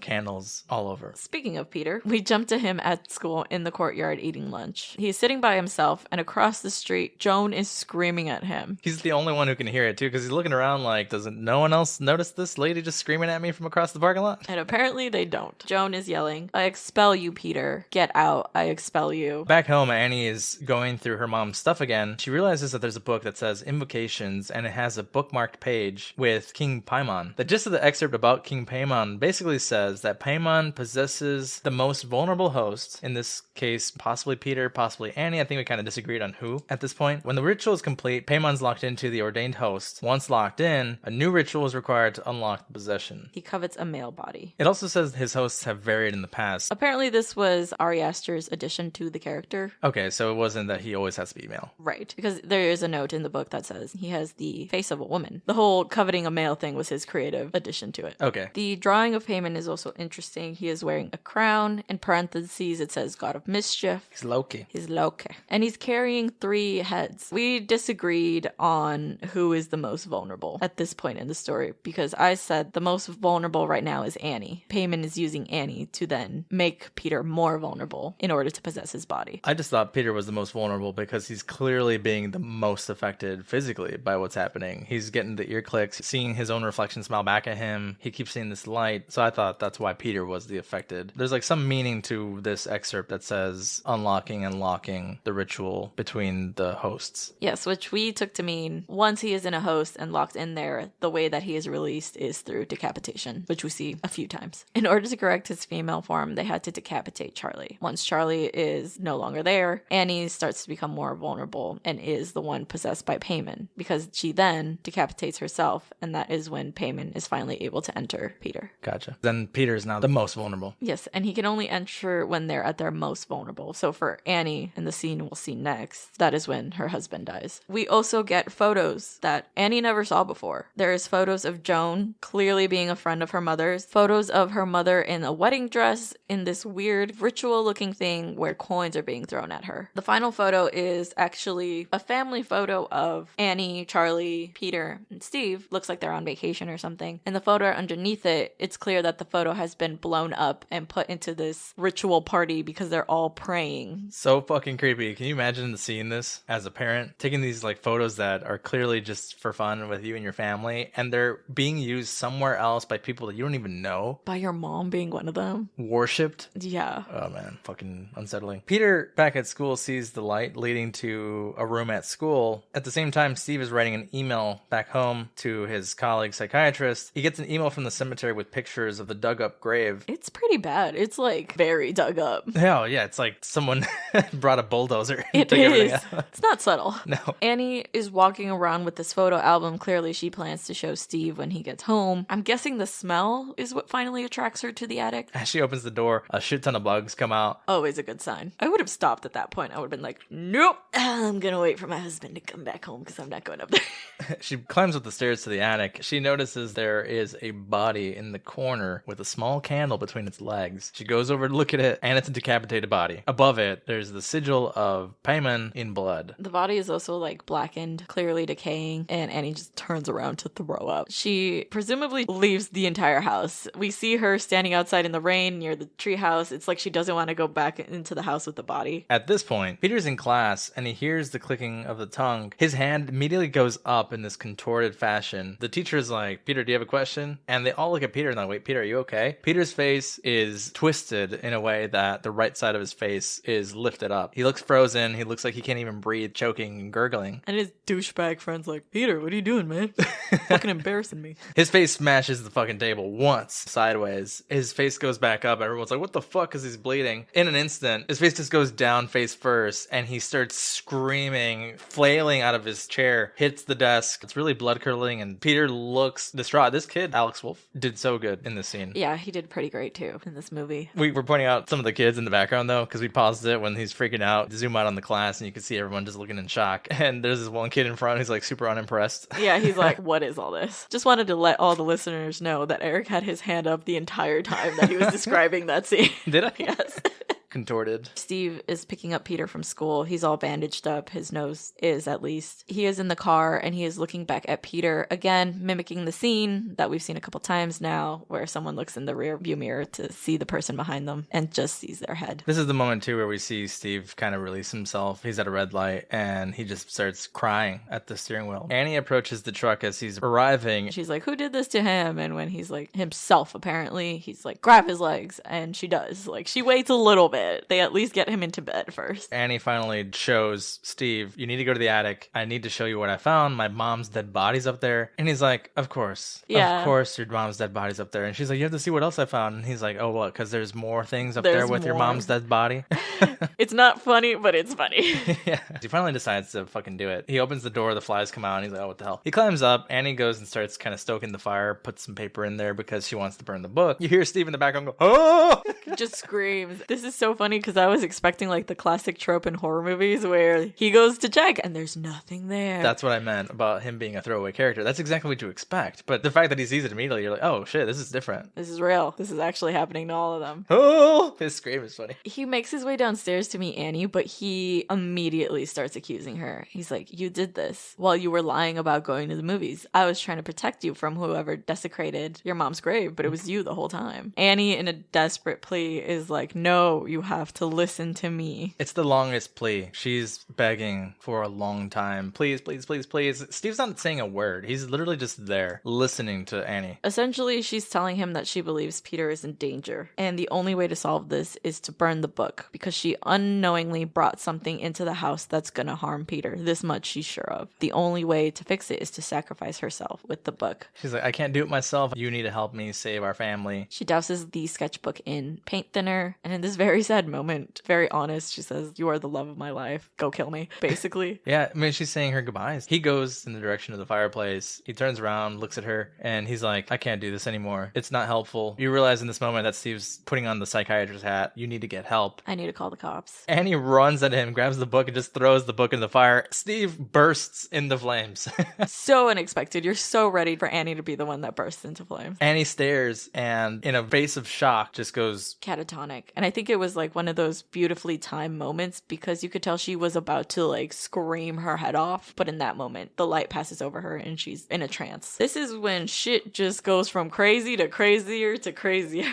candles all over. Speaking of Peter, we jump to him at school in the courtyard eating lunch. He's sitting by himself, and across the street, Joan is screaming at him. He's the only one who can hear it too, because he's looking around like, doesn't no one else notice this lady just screaming at me from across the parking lot? And apparently they don't. Joan is yelling, I expel you, Peter. Get out. I expel you. Back home, Annie is going through her mom's stuff again. She realizes that there's a book that says Invocations, and it has a bookmarked page with King Paimon. The gist of the excerpt about King Paimon basically says that Paimon possesses the most vulnerable host, in this case, possibly Peter, possibly Annie. I think we kind of disagreed on who at this point. When the ritual is complete, Paimon's locked into the ordained host. Once locked in, a new ritual is required to unlock the possession. He covets a male body. It also says his hosts have varied in the past. Apparently this was Ari Aster's addition to the character. Okay, so it wasn't that he always has to be male. Right, because there is a note in the book that says he has the face of a woman. The whole coveting a male thing was his creative addition to it. Okay. The drawing of Paimon is also interesting. He is wearing a crown. In parentheses, it says God of Mischief. He's Loki. He's Loki. And he's carrying 3 heads. We disagreed on who is the most vulnerable at this point in the story, because I said the most vulnerable right now is Annie. Paimon is using Annie to then make Peter more vulnerable in order to possess his body. I just thought Peter was the most vulnerable because he's clearly being the most affected physically by what's happening. He's getting the ear clicks, seeing his own reflection smile back at him. He keeps seeing this light. So I thought that's why Peter was the affected. There's like some meaning to this excerpt that says unlocking and locking the ritual between the hosts. Yes, which we took to mean once he is in a host and locked in there, the way that he is released is through decapitation, which we see a few times. In order to correct his female form, they had to decapitate Charlie. Once Charlie is no longer there, Annie starts to become more vulnerable and is the one possessed by Paimon, because she then decapitates herself, and that is when Paimon is finally able to enter Peter. Gotcha. Then Peter is now the most vulnerable. Yes, and he can only enter when they're at their most vulnerable. So for Annie, in the scene we'll see next, that is when her husband dies. We also get photos that Annie never saw before. There is photos of Joan clearly being a friend of her mother's, photos of her mother in a wedding dress in this weird ritual looking thing where coins are being thrown at her. The final photo is actually a family photo of Annie, Charlie, Peter, and Steve. Looks like they're on vacation or something. And the photo underneath it, it's clear that the photo has been blown up and put into this ritual party because they're all praying. So fucking creepy. Can you imagine seeing this as a parent? Taking these like photos that are clearly just for fun with you and your family, and they're being used somewhere else by people that you don't even know. By your mom being one of them. Worshipped. Yeah. Oh man, fucking unsettling. Peter back at school sees the light leading to a room at school. At the same time, Steve is writing an email back home to his colleague psychiatrist. He gets an email from the cemetery with pictures of the dug up grave. It's pretty bad. It's like very dug up. Hell yeah, it's like someone brought a bulldozer. It is. It's not subtle. No. Annie is walking around with this photo album. Clearly she plans to show Steve when he gets home. I'm guessing the smell is what finally attracts her to the attic. As she opens the door, a shit ton of bugs come out. Always a good sign. I would have stopped at that point. I would have been like, nope, I'm gonna wait for my husband to come back home because I'm not going up there. She climbs up the stairs to the attic. She notices there is a body in the corner with a small candle between its legs. She goes over to look at it, and it's a decapitated body. Above it, there's the sigil of Paimon in blood. The body is also like blackened, clearly decaying, and Annie just turns around to throw up. She presumably leaves the entire house. We see her standing outside in the rain near the treehouse. It's like she doesn't want to go back into the house with the body. At this point, Peter's in class, and he hears the clicking of the tongue. His hand immediately goes up in this contorted fashion. The teacher's like, Peter, do you have a question? And they all look at Peter and they're like, wait, Peter, are you okay? Peter's face is twisted in a way that the right side of his face is lifted up. He looks frozen. He looks like he can't even breathe, choking and gurgling. And his douchebag friend's like, Peter, what are you doing, man? Fucking embarrassing me. His face smashes the fucking table once sideways. His face goes back up. Everyone's like, what the fuck is he's bleeding? In an instant, his face just goes down face first, and he starts screaming, flailing out of his chair, hits the desk. It's really blood curdling, and Peter looks distraught. This kid, Alex Wolff, did so good in this scene. Yeah, he did pretty great too in this movie. We were pointing out some of the kids in the background though, because we paused it when he's freaking out. Zoom out on the class, and you can see everyone just looking in shock. And there's this one kid in front who's like super unimpressed. Yeah, he's like, what is all this? Just wanted to let all the listeners know that Eric had his hand up the entire time that he was describing that scene. Did I? Yes. Contorted. Steve is picking up Peter from school. He's all bandaged up. His nose is, at least. He is in the car and he is looking back at Peter, again, mimicking the scene that we've seen a couple times now where someone looks in the rear view mirror to see the person behind them and just sees their head. This is the moment too where we see Steve kind of release himself. He's at a red light and he just starts crying at the steering wheel. Annie approaches the truck as he's arriving. She's like, who did this to him? And when he's like, himself apparently, he's like, grab his legs. And she does. Like, she waits a little bit. They at least get him into bed first. Annie finally shows Steve, you need to go to the attic. I need to show you what I found. My mom's dead body's up there. And he's like, of course. Yeah. Of course your mom's dead body's up there. And she's like, you have to see what else I found. And he's like, oh, what? Because there's more things up there with your mom's dead body? It's not funny, but it's funny. Yeah. He finally decides to fucking do it. He opens the door, the flies come out, and he's like, oh, what the hell? He climbs up. Annie goes and starts kind of stoking the fire, puts some paper in there because she wants to burn the book. You hear Steve in the background go, oh! Just screams. This is so so funny because I was expecting like the classic trope in horror movies where he goes to check and there's nothing there. That's what I meant about him being a throwaway character. That's exactly what you expect. But the fact that he sees it immediately, you're like, oh shit, this is different. This is real. This is actually happening to all of them. Oh, his scream is funny. He makes his way downstairs to meet Annie, but he immediately starts accusing her. He's like, you did this while you were lying about going to the movies. I was trying to protect you from whoever desecrated your mom's grave, but it was you the whole time. Annie, in a desperate plea, is like, no, you have to listen to me. It's the longest plea. She's begging for a long time. Please, please, please, please. Steve's not saying a word. He's literally just there listening to Annie. Essentially, she's telling him that she believes Peter is in danger, and the only way to solve this is to burn the book, because she unknowingly brought something into the house that's gonna harm Peter. This much she's sure of. The only way to fix it is to sacrifice herself with the book. She's like, I can't do it myself. You need to help me save our family. She douses the sketchbook in paint thinner, and in this very sad moment, very honest, she says, you are the love of my life. Go kill me, basically. Yeah, I mean, she's saying her goodbyes. He goes in the direction of the fireplace. He turns around, looks at her, and he's like, I can't do this anymore. It's not helpful. You realize in this moment that Steve's putting on the psychiatrist's hat. You need to get help. I need to call the cops. Annie runs at him, grabs the book, and just throws the book in the fire. Steve bursts into flames. So unexpected. You're so ready for Annie to be the one that bursts into flames. Annie stares and, in a face of shock, just goes catatonic. And I think it was like one of those beautifully timed moments because you could tell she was about to like scream her head off. But in that moment, the light passes over her and she's in a trance. This is when shit just goes from crazy to crazier to crazier.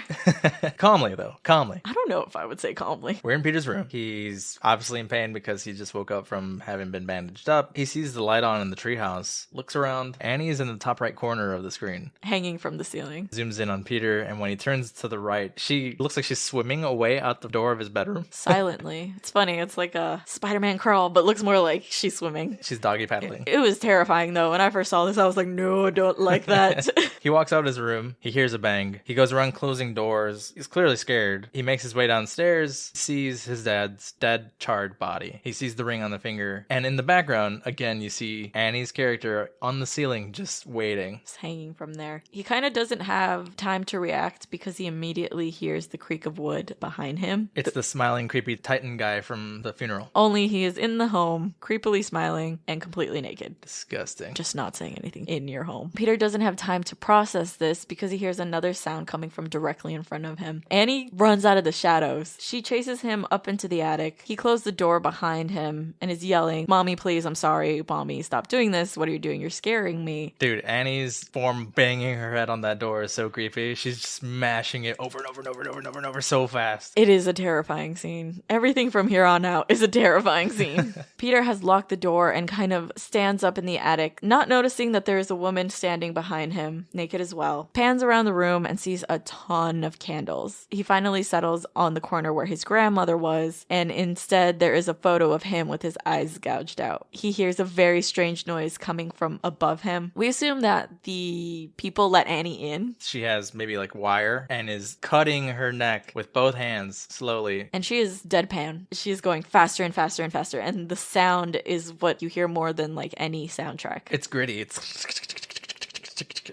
Calmly, though. Calmly. I don't know if I would say calmly. We're in Peter's room. He's obviously in pain because he just woke up from having been bandaged up. He sees the light on in the treehouse, looks around. Annie is in the top right corner of the screen, hanging from the ceiling. Zooms in on Peter, and when he turns to the right, she looks like she's swimming away out the door of his bedroom. Silently. It's funny. It's like a Spider-Man crawl, but looks more like she's swimming. She's doggy paddling. It was terrifying, though. When I first saw this, I was like, no, I don't like that. He walks out of his room. He hears a bang. He goes around closing doors. He's clearly scared. He makes his way downstairs, sees his dad's dead, charred body. He sees the ring on the finger. And in the background, again, you see Annie's character on the ceiling just waiting. Just hanging from there. He kind of doesn't have time to react because he immediately hears the creak of wood behind him. It's the smiling, creepy Titan guy from the funeral. Only he is in the home, creepily smiling, and completely naked. Disgusting. Just not saying anything in your home. Peter doesn't have time to process this because he hears another sound coming from directly in front of him. Annie runs out of the shadows. She chases him up into the attic. He closed the door behind him and is yelling, Mommy, please, I'm sorry. Mommy, stop doing this. What are you doing? You're scaring me. Dude, Annie's form banging her head on that door is so creepy. She's just smashing it over and over and over and over and over and over so fast. It is a terrifying scene. Everything from here on out is a terrifying scene. Peter has locked the door and kind of stands up in the attic, not noticing that there is a woman standing behind him, naked as well. Pans around the room and sees a ton of candles. He finally settles on the corner where his grandmother was, and instead there is a photo of him with his eyes gouged out. He hears a very strange noise coming from above him. We assume that the people let Annie in. She has maybe like wire and is cutting her neck with both hands slowly. And she is deadpan. She is going faster and faster and faster, and the sound is what you hear more than like any soundtrack. It's gritty. It's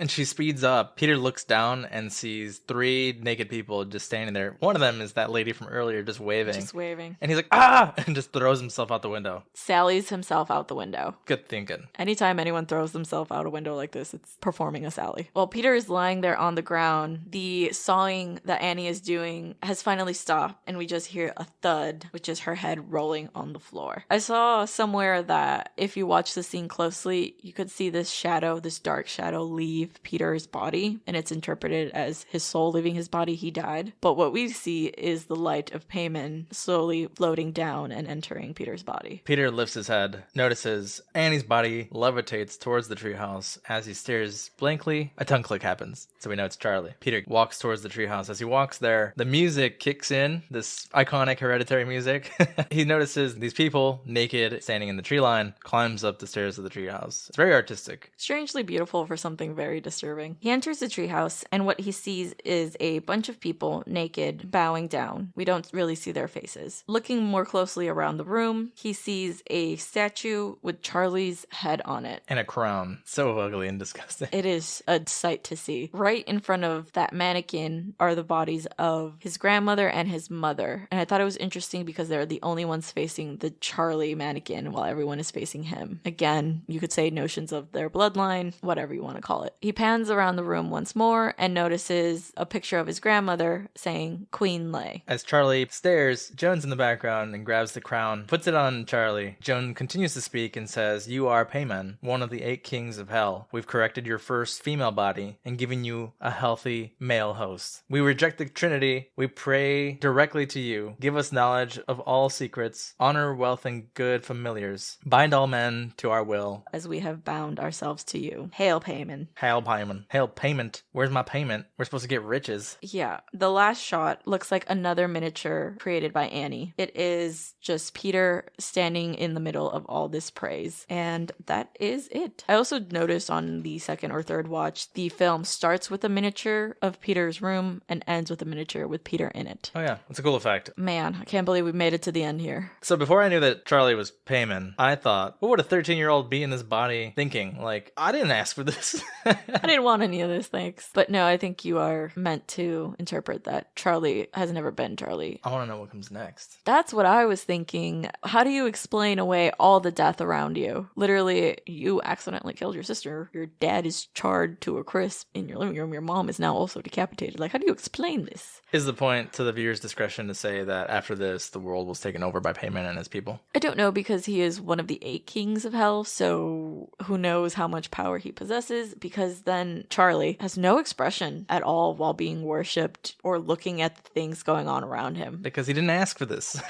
and she speeds up. Peter looks down and sees 3 naked people just standing there. One of them is that lady from earlier just waving. Just waving. And he's like, ah! And just throws himself out the window. Sallies himself out the window. Good thinking. Anytime anyone throws themselves out a window like this, it's performing a Sally. While Peter is lying there on the ground, the sawing that Annie is doing has finally stopped, and we just hear a thud, which is her head rolling on the floor. I saw somewhere that if you watch the scene closely, you could see this shadow, this dark shadow, leave Peter's body, and it's interpreted as his soul leaving his body. He died. But what we see is the light of Paimon slowly floating down and entering Peter's body. Peter lifts his head, notices Annie's body levitates towards the treehouse. As he stares blankly, a tongue click happens, so we know it's Charlie. Peter walks towards the treehouse. As he walks there, the music kicks in, this iconic Hereditary music. He notices these people, naked, standing in the tree line, climbs up the stairs of the treehouse. It's very artistic. Strangely beautiful for something something very disturbing. He enters the treehouse, and what he sees is a bunch of people naked, bowing down. We don't really see their faces. Looking more closely around the room, he sees a statue with Charlie's head on it. And a crown. So ugly and disgusting. It is a sight to see. Right in front of that mannequin are the bodies of his grandmother and his mother. And I thought it was interesting because they're the only ones facing the Charlie mannequin while everyone is facing him. Again, you could say notions of their bloodline, whatever you want to call it. He pans around the room once more and notices a picture of his grandmother saying Queen Lay. As Charlie stares, Joan's in the background and grabs the crown, puts it on Charlie. Joan continues to speak and says, "You are Paimon, one of the 8 kings of hell. We've corrected your first female body and given you a healthy male host. We reject the Trinity. We pray directly to you. Give us knowledge of all secrets, honor, wealth, and good familiars. Bind all men to our will. As we have bound ourselves to you. Hail, Paimon." Hail Paimon. Hail payment. Where's my payment? We're supposed to get riches. Yeah, the last shot looks like another miniature created by Annie. It is just Peter standing in the middle of all this praise, and that is it. I also noticed on the second or third watch, the film starts with a miniature of Peter's room and ends with a miniature with Peter in it. Oh yeah, it's a cool effect. Man, I can't believe we made it to the end here. So before I knew that Charlie was Paimon, I thought, what would a 13-year-old be in this body thinking? Like, I didn't ask for this. I didn't want any of this, thanks. But no, I think you are meant to interpret that Charlie has never been Charlie. I want to know what comes next. That's what I was thinking. How do you explain away all the death around you? Literally, you accidentally killed your sister. Your dad is charred to a crisp in your living room. Your mom is now also decapitated. Like, how do you explain this? Is the point to the viewer's discretion to say that after this, the world was taken over by Paimon and his people? I don't know, because he is one of the 8 kings of hell, so who knows how much power he possesses, because then Charlie has no expression at all while being worshipped or looking at the things going on around him. Because he didn't ask for this.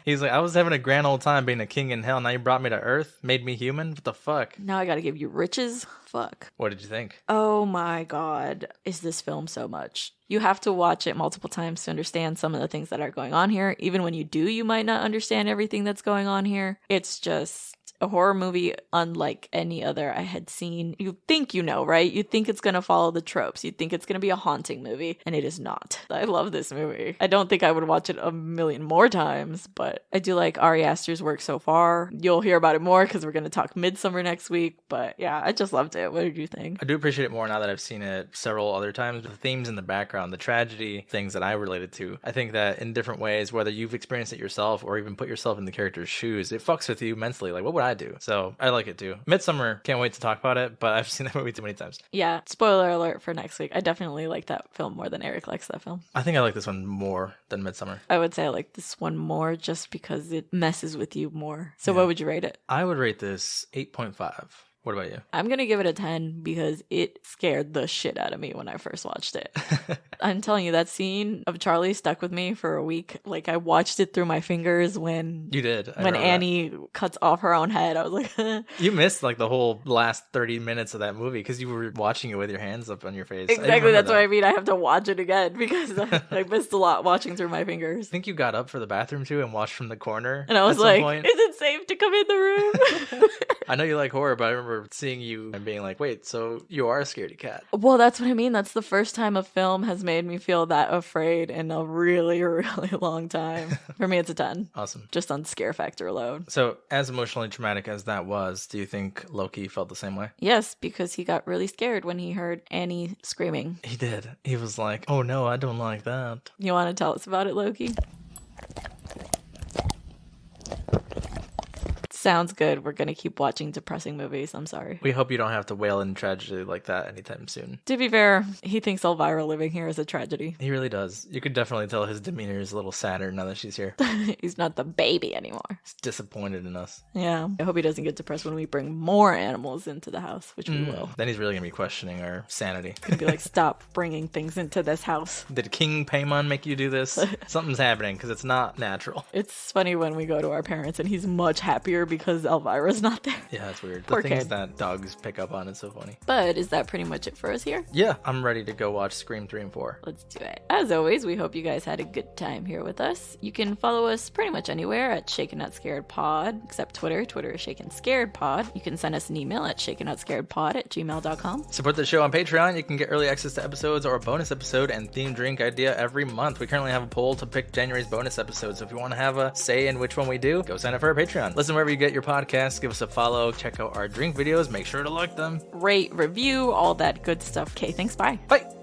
He's like, I was having a grand old time being a king in hell, now you brought me to earth, made me human? What the fuck? Now I gotta give you riches? Fuck. What did you think? Oh my god, is this film so much? You have to watch it multiple times to understand some of the things that are going on here. Even when you do, you might not understand everything that's going on here. It's just a horror movie unlike any other I had seen. You think you know, right? You think it's gonna follow the tropes. You think it's gonna be a haunting movie, and it is not. I love this movie. I don't think I would watch it a million more times, but I do like Ari Aster's work so far. You'll hear about it more because we're gonna talk Midsummer next week, but yeah, I just loved it. What did you think? I do appreciate it more now that I've seen it several other times. The themes in the background, the tragedy, things that I related to. I think that in different ways, whether you've experienced it yourself or even put yourself in the character's shoes, it fucks with you mentally. Like, what would I do? So I like it too. Midsummer, can't wait to talk about it, but I've seen that movie too many times. Yeah, spoiler alert for next week. I definitely like that film more than Eric likes that film. I think I like this one more than Midsummer. I would say I like this one more just because it messes with you more. So what would you rate it? I would rate this 8.5. What about you? I'm going to give it a 10 because it scared the shit out of me when I first watched it. I'm telling you, that scene of Charlie stuck with me for a week. Like, I watched it through my fingers when... You did. When Annie cuts off her own head. I was like... You missed, like, the whole last 30 minutes of that movie because you were watching it with your hands up on your face. Exactly. That's what I mean. I have to watch it again because I missed a lot watching through my fingers. I think you got up for the bathroom, too, and watched from the corner. And I was like, is it safe to come in the room? I know you like horror, but I remember seeing you and being like, wait, so you are a scaredy cat. Well, that's what I mean. That's the first time a film has made me feel that afraid in a really, really long time. For me, it's a 10. Awesome. Just on scare factor alone. So as emotionally traumatic as that was, do you think Loki felt the same way? Yes, because he got really scared when he heard Annie screaming. He did. He was like, oh no, I don't like that. You want to tell us about it, Loki? Sounds good. We're going to keep watching depressing movies. I'm sorry. We hope you don't have to wail in tragedy like that anytime soon. To be fair, he thinks Elvira living here is a tragedy. He really does. You could definitely tell his demeanor is a little sadder now that she's here. He's not the baby anymore. He's disappointed in us. Yeah. I hope he doesn't get depressed when we bring more animals into the house, which we will. Then he's really going to be questioning our sanity. He's going to be like, stop bringing things into this house. Did King Paimon make you do this? Something's happening because it's not natural. It's funny when we go to our parents and he's much happier because Elvira's not there. Yeah, it's weird. Poor The things kid. that dogs pick up on is so funny. But is that pretty much it for us here? Yeah, I'm ready to go watch Scream 3 and 4. Let's do it. As always, we hope you guys had a good time here with us. You can follow us pretty much anywhere at Shaken Not Scared Pod, except Twitter. Twitter is Shaken Scared Pod. You can send us an email at shakennotScaredPod@gmail.com. Support the show on Patreon. You can get early access to episodes or a bonus episode and themed drink idea every month. We currently have a poll to pick January's bonus episode, so if you want to have a say in which one we do, go sign up for our Patreon. Listen wherever you get your podcasts, give us a follow, check out our drink videos, make sure to like them. Rate, review, all that good stuff. Okay, thanks. Bye. Bye!